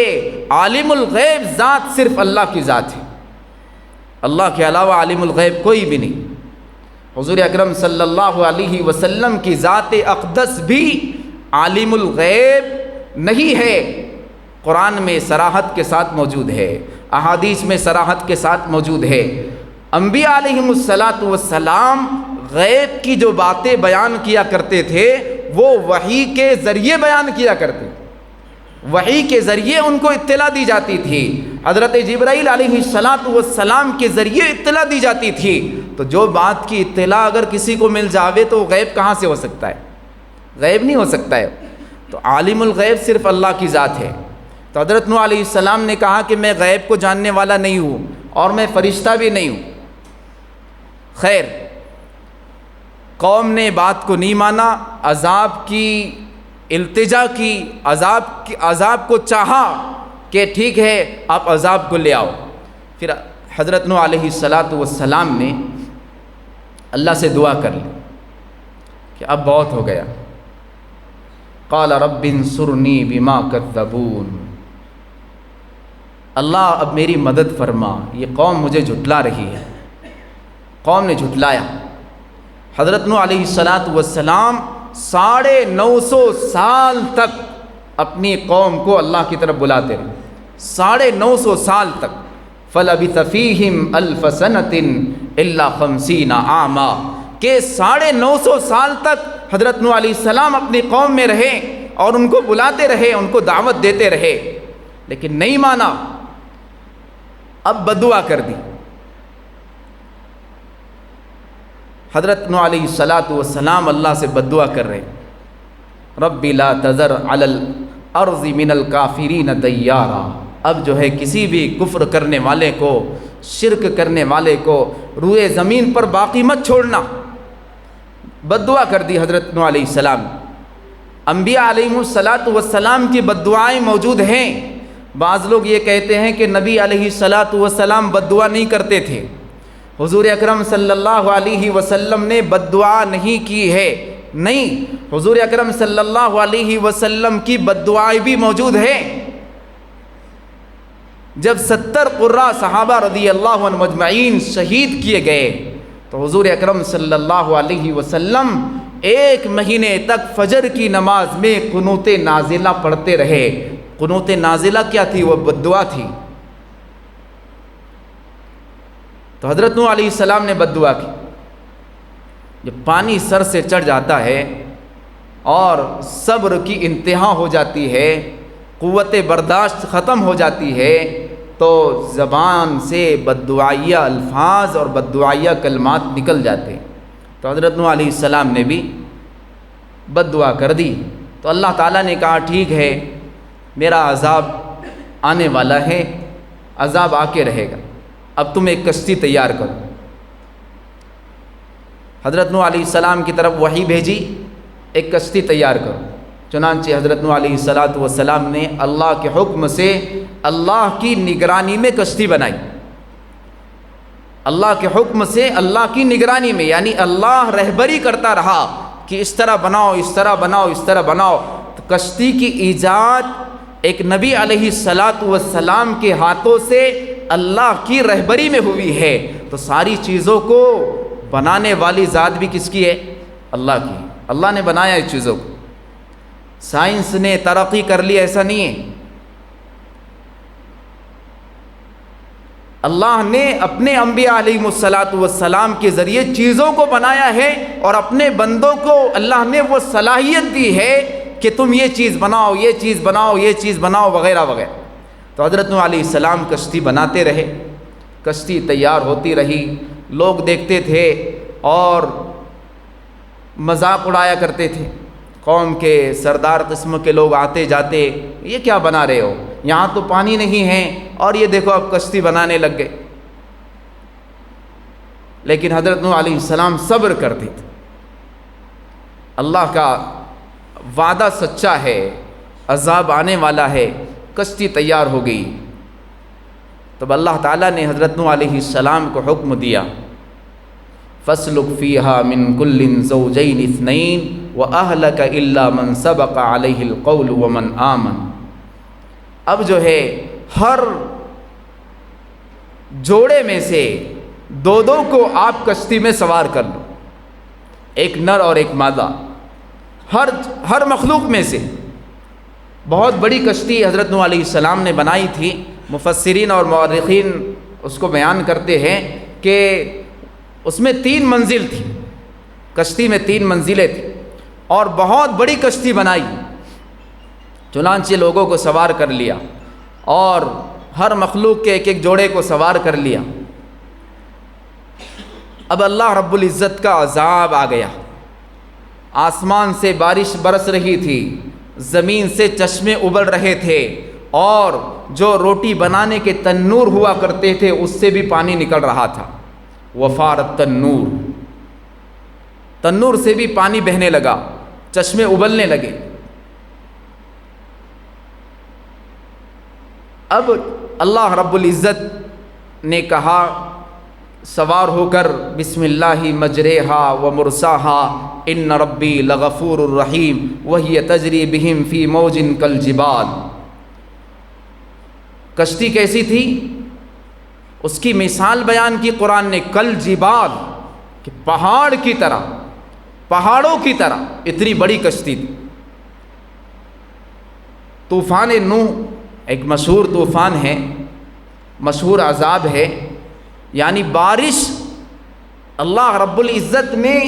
عالم الغیب ذات صرف اللہ کی ذات ہے، اللہ کے علاوہ عالم الغیب کوئی بھی نہیں۔ حضور اکرم صلی اللہ علیہ وسلم کی ذات اقدس بھی عالم الغیب نہیں ہے، قرآن میں صراحت کے ساتھ موجود ہے، احادیث میں صراحت کے ساتھ موجود ہے۔ انبیاء علیہم السلام غیب کی جو باتیں بیان کیا کرتے تھے وہ وحی کے ذریعے بیان کیا کرتے تھے، وحی کے ذریعے ان کو اطلاع دی جاتی تھی، حضرت جبرائیل علیہ السلام کے ذریعے اطلاع دی جاتی تھی۔ تو جو بات کی اطلاع اگر کسی کو مل جاوے تو غیب کہاں سے ہو سکتا ہے؟ غیب نہیں ہو سکتا ہے۔ تو عالم الغیب صرف اللہ کی ذات ہے۔ تو حضرت نوح علیہ السلام نے کہا کہ میں غیب کو جاننے والا نہیں ہوں اور میں فرشتہ بھی نہیں ہوں۔ خیر، قوم نے بات کو نہیں مانا، عذاب کی التجا کی، عذاب کو چاہا کہ ٹھیک ہے آپ عذاب کو لے آؤ۔ پھر حضرت نوح علیہ السلام نے اللہ سے دعا کر لی کہ اب بہت ہو گیا۔ قال رب انصرنی بما کذبون، اللہ اب میری مدد فرما، یہ قوم مجھے جھٹلا رہی ہے۔ قوم نے جھٹلایا۔ حضرت نوح علیہ السلام 950 سال تک اپنی قوم کو اللہ کی طرف بلاتے رہے، 950 سال تک۔ فَلَبِثَ فِيهِمْ أَلْفَ سَنَةٍ إِلَّا 50 عَامًا، کہ 950 سال تک حضرت نوح علیہ السلام اپنی قوم میں رہے اور ان کو بلاتے رہے، ان کو دعوت دیتے رہے، لیکن نہیں مانا۔ اب بددعا کر دی۔ حضرت نوح علیہ السلام اللہ سے بددعا کر رہے، رب لا تذر علی الارض من الکافرین دیارا، اب جو ہے کسی بھی کفر کرنے والے کو، شرک کرنے والے کو روئے زمین پر باقی مت چھوڑنا۔ بددعا کر دی حضرت نوح علیہ السلام۔ انبیاء علیہم السلام کی بددعائیں موجود ہیں۔ بعض لوگ یہ کہتے ہیں کہ نبی علیہ السلام بددعا نہیں کرتے تھے، حضور اکرم صلی اللہ علیہ وسلم نے بددعا نہیں کی ہے۔ نہیں، حضور اکرم صلی اللہ علیہ وسلم کی بددعائیں بھی موجود ہیں۔ جب 70 قراء صحابہ رضی اللہ عنہ مجمعین شہید کیے گئے تو حضور اکرم صلی اللہ علیہ وسلم 1 مہینے تک فجر کی نماز میں قنوت نازلہ پڑھتے رہے۔ قنوت نازلہ کیا تھی؟ وہ بددعا تھی۔ تو حضرت نوح علیہ السلام نے بددعا کی۔ جب پانی سر سے چڑھ جاتا ہے اور صبر کی انتہا ہو جاتی ہے، قوت برداشت ختم ہو جاتی ہے، تو زبان سے بددعائیہ الفاظ اور بددعائیہ کلمات نکل جاتے ہیں۔ تو حضرت نوح علیہ السلام نے بھی بددعا کر دی۔ تو اللہ تعالیٰ نے کہا ٹھیک ہے، میرا عذاب آنے والا ہے، عذاب آ کے رہے گا، اب تم ایک کشتی تیار کرو۔ حضرت نوح علیہ السلام کی طرف وحی بھیجی، ایک کشتی تیار کرو۔ چنانچہ حضرت نوح علیہ السلام نے اللہ کے حکم سے اللہ کی نگرانی میں کشتی بنائی۔ اللہ کے حکم سے، اللہ کی نگرانی میں، یعنی اللہ رہبری کرتا رہا کہ اس طرح بناؤ، اس طرح بناؤ، اس طرح بناؤ. تو کشتی کی ایجاد ایک نبی علیہ الصلاۃ والسلام کے ہاتھوں سے اللہ کی رہبری میں ہوئی ہے. تو ساری چیزوں کو بنانے والی ذات بھی کس کی ہے؟ اللہ کی. اللہ نے بنایا اس چیزوں کو. سائنس نے ترقی کر لی ایسا نہیں ہے. اللہ نے اپنے انبیاء علیہ الصلاۃ والسلام کے ذریعے چیزوں کو بنایا ہے، اور اپنے بندوں کو اللہ نے وہ صلاحیت دی ہے کہ تم یہ چیز بناؤ، یہ چیز بناؤ، یہ چیز بناؤ، وغیرہ وغیرہ. تو حضرت نوح علیہ السلام کشتی بناتے رہے، کشتی تیار ہوتی رہی. لوگ دیکھتے تھے اور مذاق اڑایا کرتے تھے. قوم کے سردار قسم کے لوگ آتے جاتے، یہ کیا بنا رہے ہو، یہاں تو پانی نہیں ہے، اور یہ دیکھو اب کشتی بنانے لگ گئے. لیکن حضرت نوح علیہ السلام صبر کرتے تھے. اللہ کا وعدہ سچا ہے، عذاب آنے والا ہے. کشتی تیار ہو گئی. تب اللہ تعالیٰ نے حضرت نوح علیہ السلام کو حکم دیا، فَاسْلُكْ فِيهَا مِن كُلٍّ زَوْجَيْنِ اثْنَيْنِ وَأَهْلَكَ إِلَّا مَنْ سَبَقَ عَلَيْهِ الْقَوْلُ وَمَنْ آمَنَ. اب جو ہے ہر جوڑے میں سے دو دو کو آپ کشتی میں سوار کر لو، ایک نر اور ایک مادہ، ہر مخلوق میں سے. بہت بڑی کشتی حضرت نوح علیہ السلام نے بنائی تھی. مفسرین اور مورخین اس کو بیان کرتے ہیں کہ اس میں 3 منزل تھی. کشتی میں 3 منزلیں تھیں اور بہت بڑی کشتی بنائی. چنانچہ لوگوں کو سوار کر لیا اور ہر مخلوق کے ایک ایک جوڑے کو سوار کر لیا. اب اللہ رب العزت کا عذاب آ گیا. آسمان سے بارش برس رہی تھی، زمین سے چشمے ابل رہے تھے، اور جو روٹی بنانے کے تنور ہوا کرتے تھے اس سے بھی پانی نکل رہا تھا. وفارت تنور، تنور سے بھی پانی بہنے لگا، چشمے ابلنے لگے. اب اللہ رب العزت نے کہا سوار ہو کر، بسم اللہ مجریہا و مرساہا ان ربی لغفور الرحیم وہی تجری بہم فی موج کالجبال. کشتی کیسی تھی؟ اس کی مثال بیان کی قرآن نے، کالجبال، کہ پہاڑ کی طرح، پہاڑوں کی طرح اتنی بڑی کشتی تھی. طوفان نوح ایک مشہور طوفان ہے، مشہور عذاب ہے. یعنی بارش اللہ رب العزت نے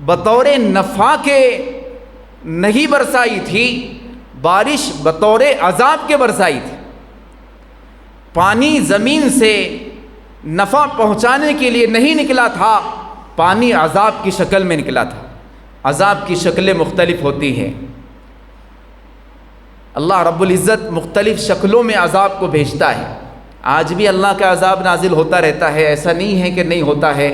بطور نفع کے نہیں برسائی تھی، بارش بطور عذاب کے برسائی تھی. پانی زمین سے نفع پہنچانے کے لیے نہیں نکلا تھا، پانی عذاب کی شکل میں نکلا تھا. عذاب کی شکلیں مختلف ہوتی ہیں. اللہ رب العزت مختلف شکلوں میں عذاب کو بھیجتا ہے. آج بھی اللہ کا عذاب نازل ہوتا رہتا ہے، ایسا نہیں ہے کہ نہیں ہوتا ہے.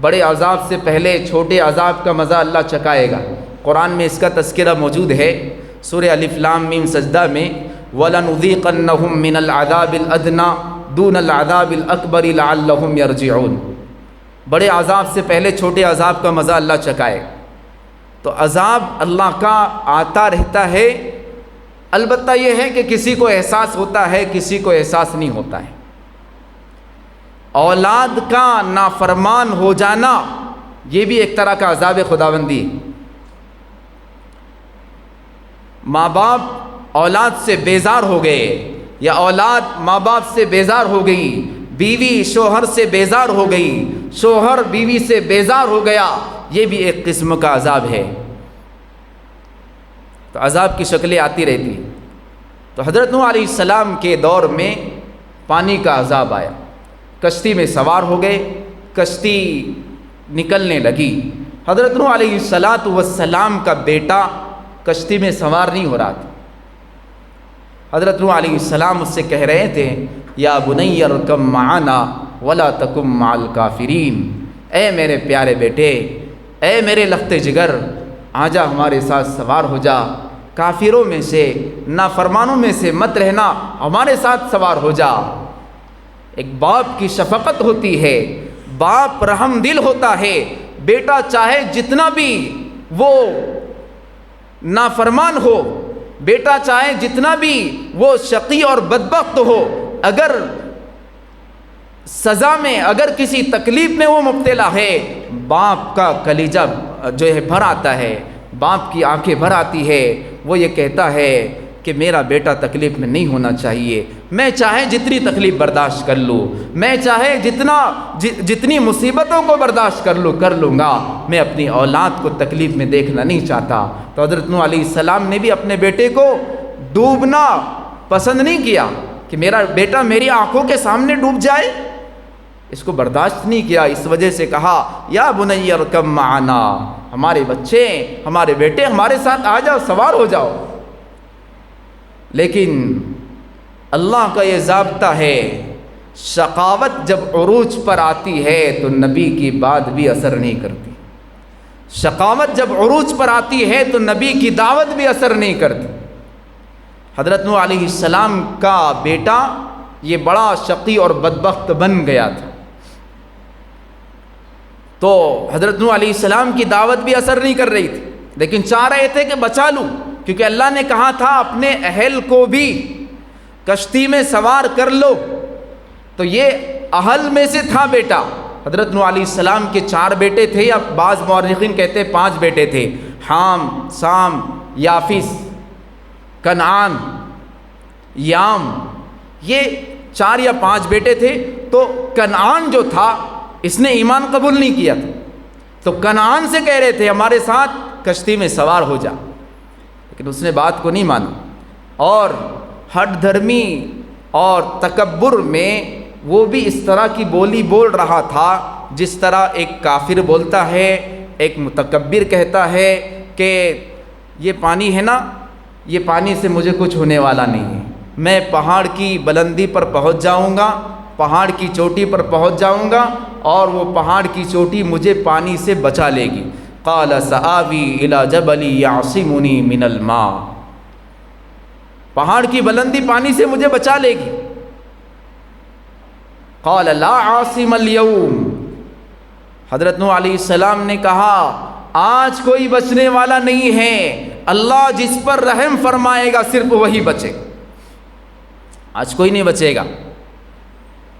بڑے عذاب سے پہلے چھوٹے عذاب کا مزہ اللہ چکھائے گا. قرآن میں اس کا تذکرہ موجود ہے. سورہ الف لام میم سجدہ میں، وَلَنُذِيقَنَّهُم مِّنَ الْعَذَابِ الْأَدْنَىٰ دُونَ الْعَذَابِ الْأَكْبَرِ لَعَلَّهُمْ يَرْجِعُونَ. بڑے عذاب سے پہلے چھوٹے عذاب کا مزہ اللہ چکھائے. تو عذاب اللہ کا آتا رہتا ہے. البتہ یہ ہے کہ کسی کو احساس ہوتا ہے، کسی کو احساس نہیں ہوتا ہے. اولاد کا نافرمان ہو جانا یہ بھی ایک طرح کا عذاب خداوندی ہے. ماں باپ اولاد سے بیزار ہو گئے، یا اولاد ماں باپ سے بیزار ہو گئی، بیوی شوہر سے بیزار ہو گئی، شوہر بیوی سے بیزار ہو گیا، یہ بھی ایک قسم کا عذاب ہے. تو عذاب کی شکلیں آتی رہتی. تو حضرت نوح علیہ السلام کے دور میں پانی کا عذاب آیا. کشتی میں سوار ہو گئے، کشتی نکلنے لگی. حضرت نوح علیہ السلام کا بیٹا کشتی میں سوار نہیں ہو رہا تھا. حضرت نوح علیہ السلام اس سے کہہ رہے تھے، یا بنی ارکب معنا ولا تکن مع الکافرین. اے میرے پیارے بیٹے، اے میرے لخت جگر، آجا ہمارے ساتھ سوار ہو جا، کافروں میں سے، نافرمانوں میں سے مت رہنا، ہمارے ساتھ سوار ہو جا. ایک باپ کی شفقت ہوتی ہے، باپ رحم دل ہوتا ہے، بیٹا چاہے جتنا بھی وہ نافرمان ہو، بیٹا چاہے جتنا بھی وہ شقی اور بدبخت ہو، اگر سزا میں، اگر کسی تکلیف میں وہ مبتلا ہے، باپ کا کلیجہ جو ہے بھر آتا ہے، باپ کی آنکھیں بھر آتی ہے، وہ یہ کہتا ہے کہ میرا بیٹا تکلیف میں نہیں ہونا چاہیے، میں چاہے جتنی تکلیف برداشت کر لوں، میں چاہے جتنی مصیبتوں کو برداشت کر لوں گا، میں اپنی اولاد کو تکلیف میں دیکھنا نہیں چاہتا۔ تو حضرت نوح علیہ السلام نے بھی اپنے بیٹے کو ڈوبنا پسند نہیں کیا کہ میرا بیٹا میری آنکھوں کے سامنے ڈوب جائے، اس کو برداشت نہیں کیا، اس وجہ سے کہا یا بنی ارکب معنا، ہمارے بچے، ہمارے بیٹے ہمارے ساتھ آ جاؤ، سوار ہو جاؤ۔ لیکن اللہ کا یہ ضابطہ ہے، شقاوت جب عروج پر آتی ہے تو نبی کی بات بھی اثر نہیں کرتی، شقاوت جب عروج پر آتی ہے تو نبی کی دعوت بھی اثر نہیں کرتی۔ حضرت نوح علیہ السلام کا بیٹا یہ بڑا شقی اور بدبخت بن گیا تھا، تو حضرت نوح علیہ السلام کی دعوت بھی اثر نہیں کر رہی تھی، لیکن چاہ رہے تھے کہ بچا لوں، کیونکہ اللہ نے کہا تھا اپنے اہل کو بھی کشتی میں سوار کر لو، تو یہ اہل میں سے تھا بیٹا۔ حضرت نوح علیہ السلام کے 4 بیٹے تھے، یا بعض مورخین کہتے 5 بیٹے تھے، حام، سام، یافس، کنعان، یام، یہ 4 یا 5 بیٹے تھے۔ تو کنعان جو تھا اس نے ایمان قبول نہیں کیا تھا، تو کنعان سے کہہ رہے تھے ہمارے ساتھ کشتی میں سوار ہو جا، لیکن اس نے بات کو نہیں مانا، اور ہٹ دھرمی اور تکبر میں وہ بھی اس طرح کی بولی بول رہا تھا جس طرح ایک کافر بولتا ہے، ایک متکبر کہتا ہے کہ یہ پانی ہے نا، یہ پانی سے مجھے کچھ ہونے والا نہیں ہے، میں پہاڑ کی بلندی پر پہنچ جاؤں گا، پہاڑ کی چوٹی پر پہنچ جاؤں گا، اور وہ پہاڑ کی چوٹی مجھے پانی سے بچا لے گی۔ قال سآوی الی جبل یعصمنی من الماء، پہاڑ کی بلندی پانی سے مجھے بچا لے گی۔ قال لا عاصم اليوم، حضرت نوح علیہ السلام نے کہا آج کوئی بچنے والا نہیں ہے، اللہ جس پر رحم فرمائے گا صرف وہی بچے، آج کوئی نہیں بچے گا۔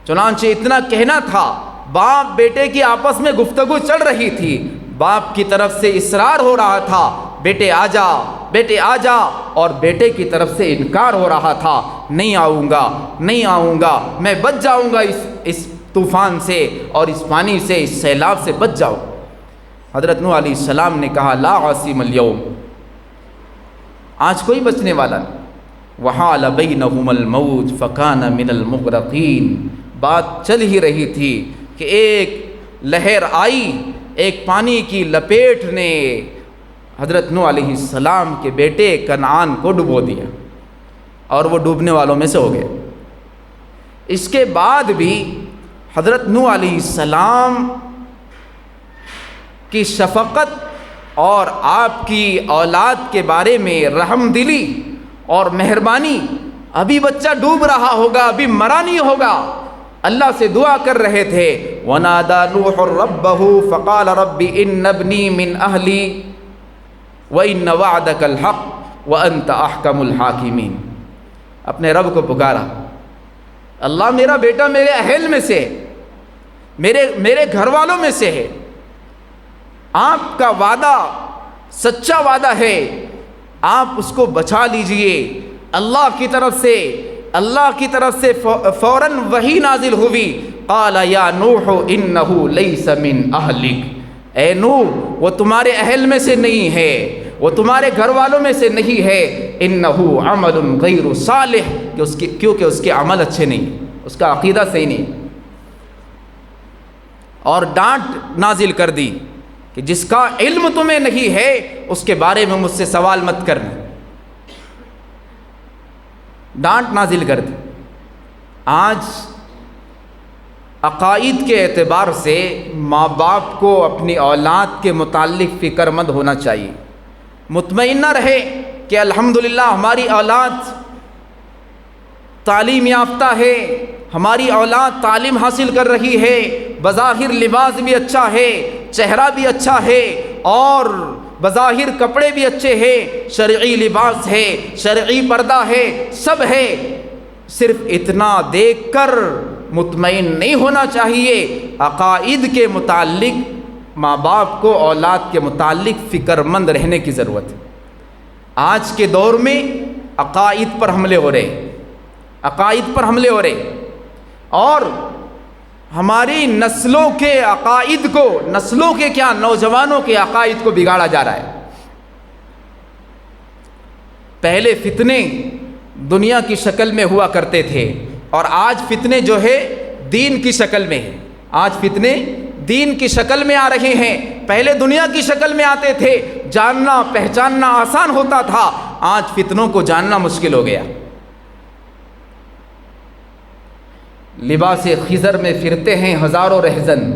چنانچہ اتنا کہنا تھا، باپ بیٹے کی آپس میں گفتگو چل رہی تھی، باپ کی طرف سے اصرار ہو رہا تھا بیٹے آ جا، بیٹے آ جا، اور بیٹے کی طرف سے انکار ہو رہا تھا، نہیں آؤں گا، نہیں آؤں گا، میں بچ جاؤں گا اس طوفان سے اور اس پانی سے، اس سیلاب سے بچ جاؤ۔ حضرت نوح علیہ السلام نے کہا لا عاصم اليوم، آج کوئی بچنے والا نہیں۔ وحال بینہم الموج فکان من المغرقین، بات چل ہی رہی تھی کہ ایک لہر آئی، ایک پانی کی لپیٹ نے حضرت نوح علیہ السلام کے بیٹے کنعان کو ڈبو دیا، اور وہ ڈوبنے والوں میں سے ہو گئے۔ اس کے بعد بھی حضرت نوح علیہ السلام کی شفقت اور آپ کی اولاد کے بارے میں رحم دلی اور مہربانی، ابھی بچہ ڈوب رہا ہوگا، ابھی مرا نہیں ہوگا، اللہ سے دعا کر رہے تھے۔ وَنَادَى نُوحٌ رَبَّهُ فَقَالَ رَبِّ إِنَّ ابْنِي مِنْ أَهْلِي وَإِنَّ وَعْدَكَ الْحَقُّ وَأَنْتَ أَحْكَمُ الْحَاكِمِينَ، اپنے رب کو پکارا، اللہ میرا بیٹا میرے اہل میں سے ہے، میرے گھر والوں میں سے ہے، آپ کا وعدہ سچا وعدہ ہے، آپ اس کو بچا لیجئے۔ اللہ کی طرف سے فوراً وحی نازل ہوئی، قال یا نوح انہ لیس من اہلک، اے نوح وہ تمہارے اہل میں سے نہیں ہے، وہ تمہارے گھر والوں میں سے نہیں ہے، انہ عمل غیر صالح، کیونکہ اس کے عمل اچھے نہیں، اس کا عقیدہ صحیح نہیں۔ اور ڈانٹ نازل کر دی کہ جس کا علم تمہیں نہیں ہے اس کے بارے میں مجھ سے سوال مت کرنا، ڈانٹ نازل کر دی۔ آج عقائد کے اعتبار سے ماں باپ کو اپنی اولاد کے متعلق فکر مند ہونا چاہیے، مطمئن نہ رہے کہ الحمدللہ ہماری اولاد تعلیم یافتہ ہے، ہماری اولاد تعلیم حاصل کر رہی ہے، بظاہر لباس بھی اچھا ہے، چہرہ بھی اچھا ہے، اور بظاہر کپڑے بھی اچھے ہیں، شرعی لباس ہے، شرعی پردہ ہے، سب ہے، صرف اتنا دیکھ کر مطمئن نہیں ہونا چاہیے۔ عقائد کے متعلق ماں باپ کو اولاد کے متعلق فکر مند رہنے کی ضرورت ہے۔ آج کے دور میں عقائد پر حملے ہو رہے، عقائد پر حملے ہو رہے، اور ہماری نسلوں کے عقائد کو، نسلوں کے کیا، نوجوانوں کے عقائد کو بگاڑا جا رہا ہے۔ پہلے فتنے دنیا کی شکل میں ہوا کرتے تھے، اور آج فتنے جو ہے دین کی شکل میں ہے۔ آج فتنے دین کی شکل میں آ رہے ہیں، پہلے دنیا کی شکل میں آتے تھے، جاننا پہچاننا آسان ہوتا تھا، آج فتنوں کو جاننا مشکل ہو گیا۔ لباس خضر میں پھرتے ہیں ہزاروں رہزن،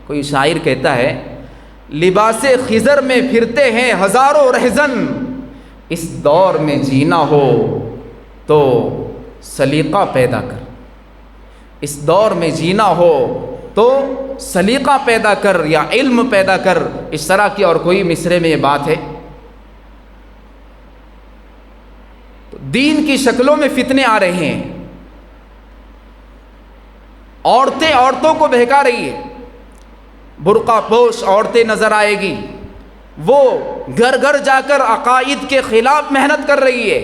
کوئی شاعر کہتا ہے لباس خضر میں پھرتے ہیں ہزاروں رہزن، اس دور میں جینا ہو تو سلیقہ پیدا کر، اس دور میں جینا ہو تو سلیقہ پیدا کر یا علم پیدا کر۔ اس طرح کی اور کوئی مصرے میں یہ بات ہے؟ تو دین کی شکلوں میں فتنے آ رہے ہیں، عورتیں عورتوں کو بہکا رہی ہے، برقع پوش عورتیں نظر آئے گی، وہ گھر گھر جا کر عقائد کے خلاف محنت کر رہی ہے۔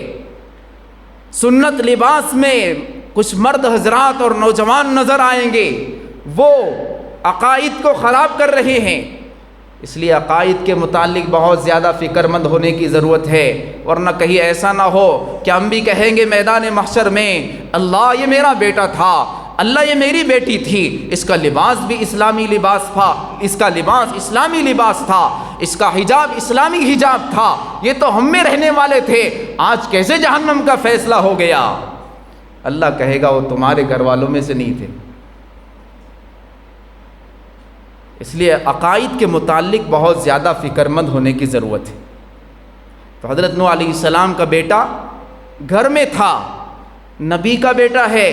سنت لباس میں کچھ مرد حضرات اور نوجوان نظر آئیں گے، وہ عقائد کو خراب کر رہے ہیں۔ اس لیے عقائد کے متعلق بہت زیادہ فکر مند ہونے کی ضرورت ہے، ورنہ کہیں ایسا نہ ہو کہ ہم بھی کہیں گے میدان محشر میں، اللہ یہ میرا بیٹا تھا، اللہ یہ میری بیٹی تھی، اس کا لباس بھی اسلامی لباس تھا، اس کا لباس اسلامی لباس تھا، اس کا حجاب اسلامی حجاب تھا، یہ تو ہم میں رہنے والے تھے، آج کیسے جہنم کا فیصلہ ہو گیا؟ اللہ کہے گا وہ تمہارے گھر والوں میں سے نہیں تھے۔ اس لیے عقائد کے متعلق بہت زیادہ فکر مند ہونے کی ضرورت ہے۔ تو حضرت نوح علیہ السلام کا بیٹا گھر میں تھا، نبی کا بیٹا ہے،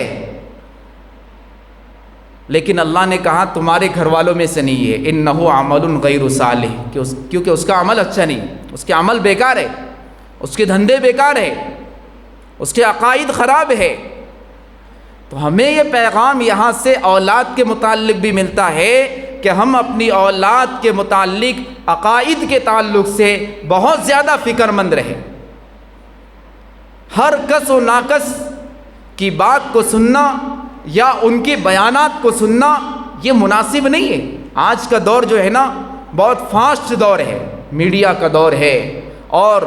لیکن اللہ نے کہا تمہارے گھر والوں میں سے نہیں ہے، انہ عمل غیر صالح، کیونکہ اس کا عمل اچھا نہیں، اس کے عمل بیکار ہے، اس کے دھندے بیکار ہے، اس کے عقائد خراب ہے۔ تو ہمیں یہ پیغام یہاں سے اولاد کے متعلق بھی ملتا ہے کہ ہم اپنی اولاد کے متعلق عقائد کے تعلق سے بہت زیادہ فکر مند رہیں۔ ہر کس و ناکس کی بات کو سننا یا ان کے بیانات کو سننا یہ مناسب نہیں ہے۔ آج کا دور جو ہے نا بہت فاسٹ دور ہے، میڈیا کا دور ہے، اور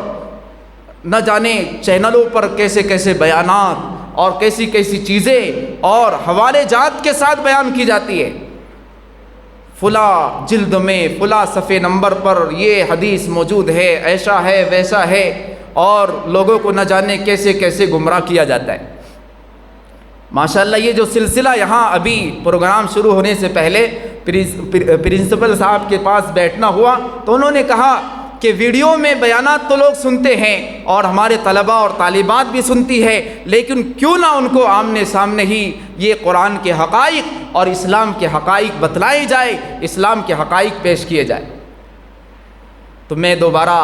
نہ جانے چینلوں پر کیسے کیسے بیانات اور کیسی کیسی چیزیں اور حوالے جات کے ساتھ بیان کی جاتی ہے۔ فلاں جلد میں فلاں صفحے نمبر پر یہ حدیث موجود ہے، ایسا ہے ویسا ہے، اور لوگوں کو نہ جانے کیسے کیسے گمراہ کیا جاتا ہے۔ ماشاءاللہ یہ جو سلسلہ یہاں ابھی پروگرام شروع ہونے سے پہلے پرنسپل صاحب کے پاس بیٹھنا ہوا تو انہوں نے کہا کہ ویڈیو میں بیانات تو لوگ سنتے ہیں اور ہمارے طلبہ اور طالبات بھی سنتی ہے، لیکن کیوں نہ ان کو آمنے سامنے ہی یہ قرآن کے حقائق اور اسلام کے حقائق بتلائے جائے، اسلام کے حقائق پیش کیے جائے۔ تو میں دوبارہ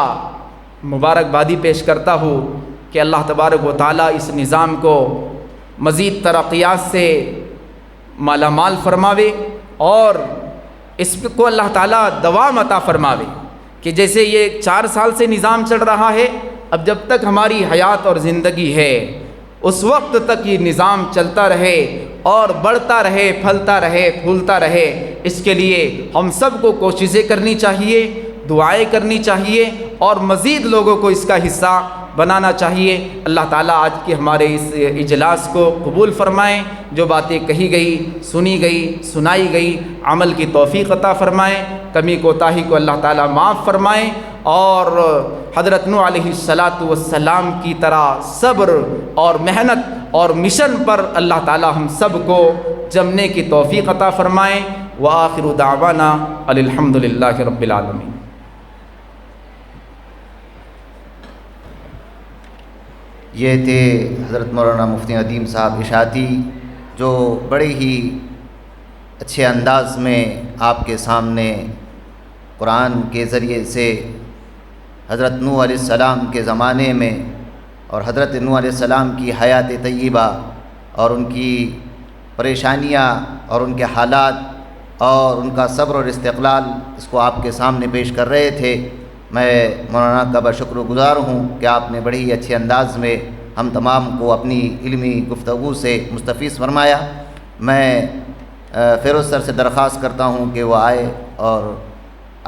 مبارکبادی پیش کرتا ہوں کہ اللہ تبارک و تعالیٰ اس نظام کو مزید ترقیات سے مالا مال فرماوے، اور اس کو اللہ تعالیٰ دوام عطا فرماوے، کہ جیسے یہ 4 سال سے نظام چل رہا ہے، اب جب تک ہماری حیات اور زندگی ہے اس وقت تک یہ نظام چلتا رہے اور بڑھتا رہے، پھلتا رہے، پھولتا رہے۔ اس کے لیے ہم سب کو کوششیں کرنی چاہیے، دعائیں کرنی چاہیے، اور مزید لوگوں کو اس کا حصہ بنانا چاہیے۔ اللہ تعالیٰ آج کے ہمارے اس اجلاس کو قبول فرمائیں، جو باتیں کہی گئی، سنی گئی، سنائی گئی، عمل کی توفیق عطا فرمائیں، کمی کوتاہی کو اللہ تعالیٰ معاف فرمائیں، اور حضرت نوح علیہ السلام کی طرح صبر اور محنت اور مشن پر اللہ تعالیٰ ہم سب کو جمنے کی توفیق عطا فرمائیں۔ وآخر دعوانا الحمد للہ رب العالمین۔ یہ تھے حضرت مولانا مفتی ندیم صاحب اشاعتی، جو بڑے ہی اچھے انداز میں آپ کے سامنے قرآن کے ذریعے سے حضرت نوح علیہ السلام کے زمانے میں اور حضرت نوح علیہ السلام کی حیات طیبہ اور ان کی پریشانیاں اور ان کے حالات اور ان کا صبر اور استقلال، اس کو آپ کے سامنے پیش کر رہے تھے۔ میں مولانا کا بشکر گزار ہوں کہ آپ نے بڑے ہی اچھے انداز میں ہم تمام کو اپنی علمی گفتگو سے مستفیض فرمایا۔ میں فیروز سر سے درخواست کرتا ہوں کہ وہ آئے اور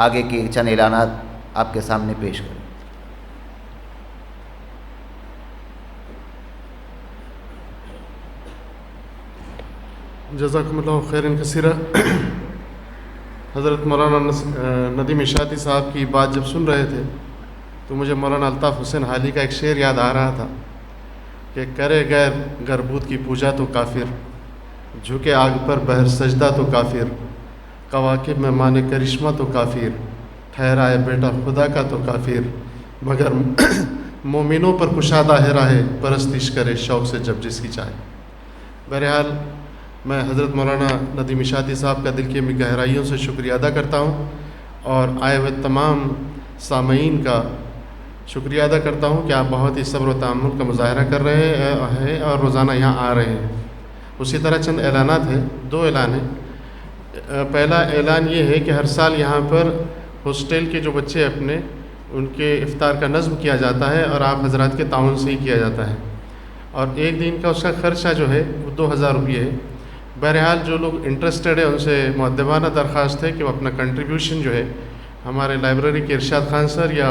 آگے کے چند اعلانات آپ کے سامنے پیش کریں۔ جزاکم اللہ خیرن کثیرہ۔ حضرت مولانا ندیم اشاعتی صاحب کی بات جب سن رہے تھے تو مجھے مولانا الطاف حسین حالی کا ایک شعر یاد آ رہا تھا کہ کرے غیر گربود کی پوجا تو کافر، جھکے آگ پر بہر سجدہ تو کافر، کواکب میں مانے کرشمہ تو کافر، ٹھہرائے بیٹا خدا کا تو کافر، مگر مومنوں پر کشادہ ہے راہ پرستش کرے شوق سے جب جس کی چاہے۔ بہرحال میں حضرت مولانا ندیم اشاعتی صاحب کا دل کی گہرائیوں سے شکریہ ادا کرتا ہوں اور آئے ہوئے تمام سامعین کا شکریہ ادا کرتا ہوں کہ آپ بہت ہی صبر و تحمل کا مظاہرہ کر رہے ہیں اور روزانہ یہاں آ رہے ہیں۔ اسی طرح چند اعلانات ہیں، 2 اعلان ہیں۔ پہلا اعلان یہ ہے کہ ہر سال یہاں پر ہاسٹل کے جو بچے اپنے ان کے افطار کا نظم کیا جاتا ہے اور آپ حضرات کے تعاون سے ہی کیا جاتا ہے، اور ایک دن کا اس کا خرچہ جو ہے وہ 2000 روپیے ہے۔ بہرحال جو لوگ انٹرسٹڈ ہیں ان سے مؤدبانہ درخواست ہے کہ وہ اپنا کنٹریبیوشن جو ہے ہمارے لائبریری کے ارشاد خان سر یا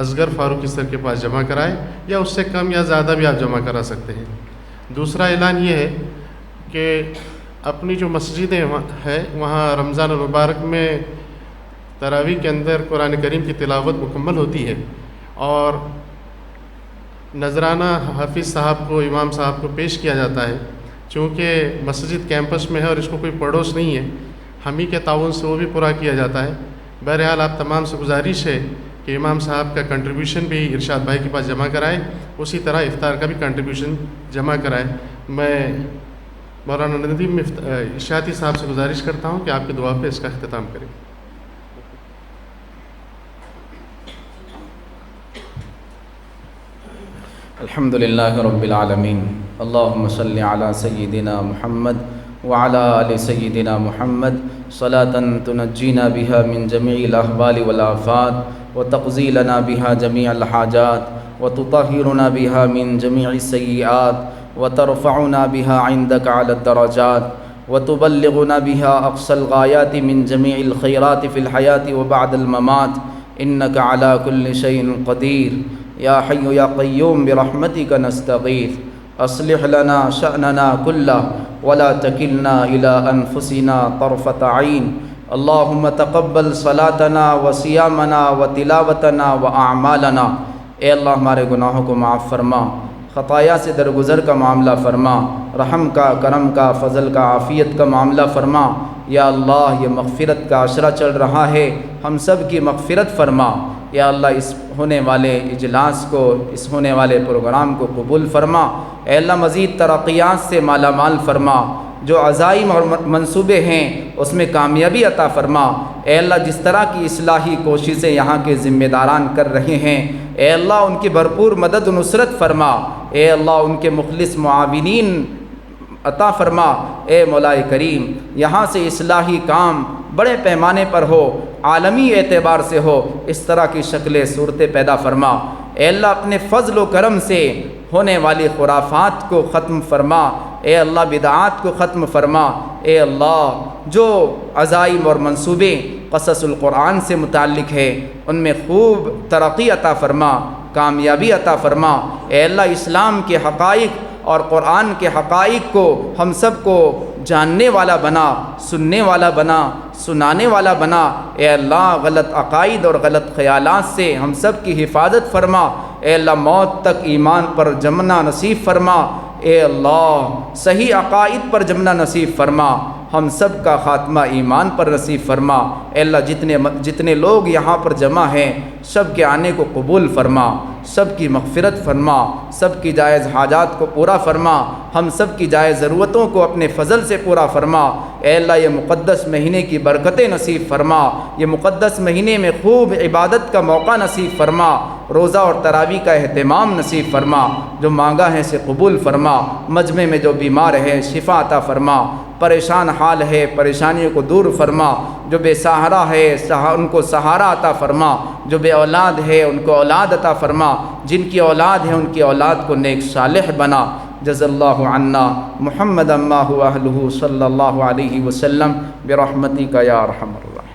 اصغر فاروقی سر کے پاس جمع کرائے، یا اس سے کم یا زیادہ بھی آپ جمع کرا سکتے ہیں۔ دوسرا اعلان یہ ہے کہ اپنی جو مسجدیں ہیں وہاں رمضان المبارک میں تراویح کے اندر قرآن کریم کی تلاوت مکمل ہوتی ہے، اور نذرانہ حافظ صاحب کو، امام صاحب کو پیش کیا جاتا ہے۔ چونکہ مسجد کیمپس میں ہے اور اس کو کوئی پڑوس نہیں ہے، ہم ہی کے تعاون سے وہ بھی پورا کیا جاتا ہے۔ بہرحال آپ تمام سے گزارش ہے کہ امام صاحب کا کنٹریبیوشن بھی ارشاد بھائی کے پاس جمع کرائے، اسی طرح افطار کا بھی کنٹریبیوشن جمع کرائے۔ میں مولانا ندیم اشاعتی صاحب سے گزارش کرتا ہوں کہ آپ کی دعا پہ اس کا اختتام کریں۔ الحمد للہ رب العالمین، اللہم صلی علی سیدنا محمد وعلی آل سیدنا محمد صلاة تنجینا بها من جمیع الاحوال والآفات وتقضی لنا بها جمیع الحاجات وتطہرنا بها من جمیع السیئات وترفعنا بها عندك على الدرجات وتبلغنا بها اقصى الغایات من جمیع الخیرات في الحیاة وبعد الممات انك على كل شيء قدیر یا حی یا قیوم برحمتک نستغیث اصلح لنا شأننا كله ولا تکلنا الى انفسنا طرفة عین اللہم تقبل صلاتنا وصیامنا وتلاوتنا واعمالنا۔ اے اللہ ہمارے گناہوں کو معاف فرما، خطایا سے درگزر کا معاملہ فرما، رحم کا، کرم کا، فضل کا، عافیت کا معاملہ فرما۔ یا اللہ یہ مغفرت کا عشرہ چل رہا ہے، ہم سب کی مغفرت فرما۔ یا اللہ اس ہونے والے اجلاس کو، اس ہونے والے پروگرام کو قبول فرما۔ اے اللہ مزید ترقیات سے مالا مال فرما، جو عزائم اور منصوبے ہیں اس میں کامیابی عطا فرما۔ اے اللہ جس طرح کی اصلاحی کوششیں یہاں کے ذمہ داران کر رہے ہیں، اے اللہ ان کی بھرپور مدد و نصرت فرما۔ اے اللہ ان کے مخلص معاونین عطا فرما۔ اے مولا کریم یہاں سے اصلاحی کام بڑے پیمانے پر ہو، عالمی اعتبار سے ہو، اس طرح کی شکلیں صورتیں پیدا فرما۔ اے اللہ اپنے فضل و کرم سے ہونے والی خرافات کو ختم فرما۔ اے اللہ بدعات کو ختم فرما۔ اے اللہ جو عزائم اور منصوبے قصص القرآن سے متعلق ہے ان میں خوب ترقی عطا فرما، کامیابی عطا فرما۔ اے اللہ اسلام کے حقائق اور قرآن کے حقائق کو ہم سب کو جاننے والا بنا، سننے والا بنا، سنانے والا بنا۔ اے اللہ غلط عقائد اور غلط خیالات سے ہم سب کی حفاظت فرما۔ اے اللہ موت تک ایمان پر جمنا نصیب فرما۔ اے اللہ صحیح عقائد پر جمنا نصیب فرما، ہم سب کا خاتمہ ایمان پر نصیب فرما۔ اے اللہ جتنے لوگ یہاں پر جمع ہیں سب کے آنے کو قبول فرما، سب کی مغفرت فرما، سب کی جائز حاجات کو پورا فرما، ہم سب کی جائز ضرورتوں کو اپنے فضل سے پورا فرما۔ اے اللہ یہ مقدس مہینے کی برکتیں نصیب فرما، یہ مقدس مہینے میں خوب عبادت کا موقع نصیب فرما، روزہ اور تراویح کا اہتمام نصیب فرما، جو مانگا ہے اسے قبول فرما، مجمع میں جو بیمار ہے شفا عطا فرما، پریشان حال ہے پریشانیوں کو دور فرما، جو بے سہارا ہے ان کو سہارا عطا فرما، جو بے اولاد ہے ان کو اولاد عطا فرما، جن کی اولاد ہے ان کی اولاد کو نیک صالح بنا۔ جزا اللہ عنا محمد ما هو اہلہ صلی اللہ علیہ وسلم برحمتک یا ارحم الراحمین۔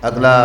اگلا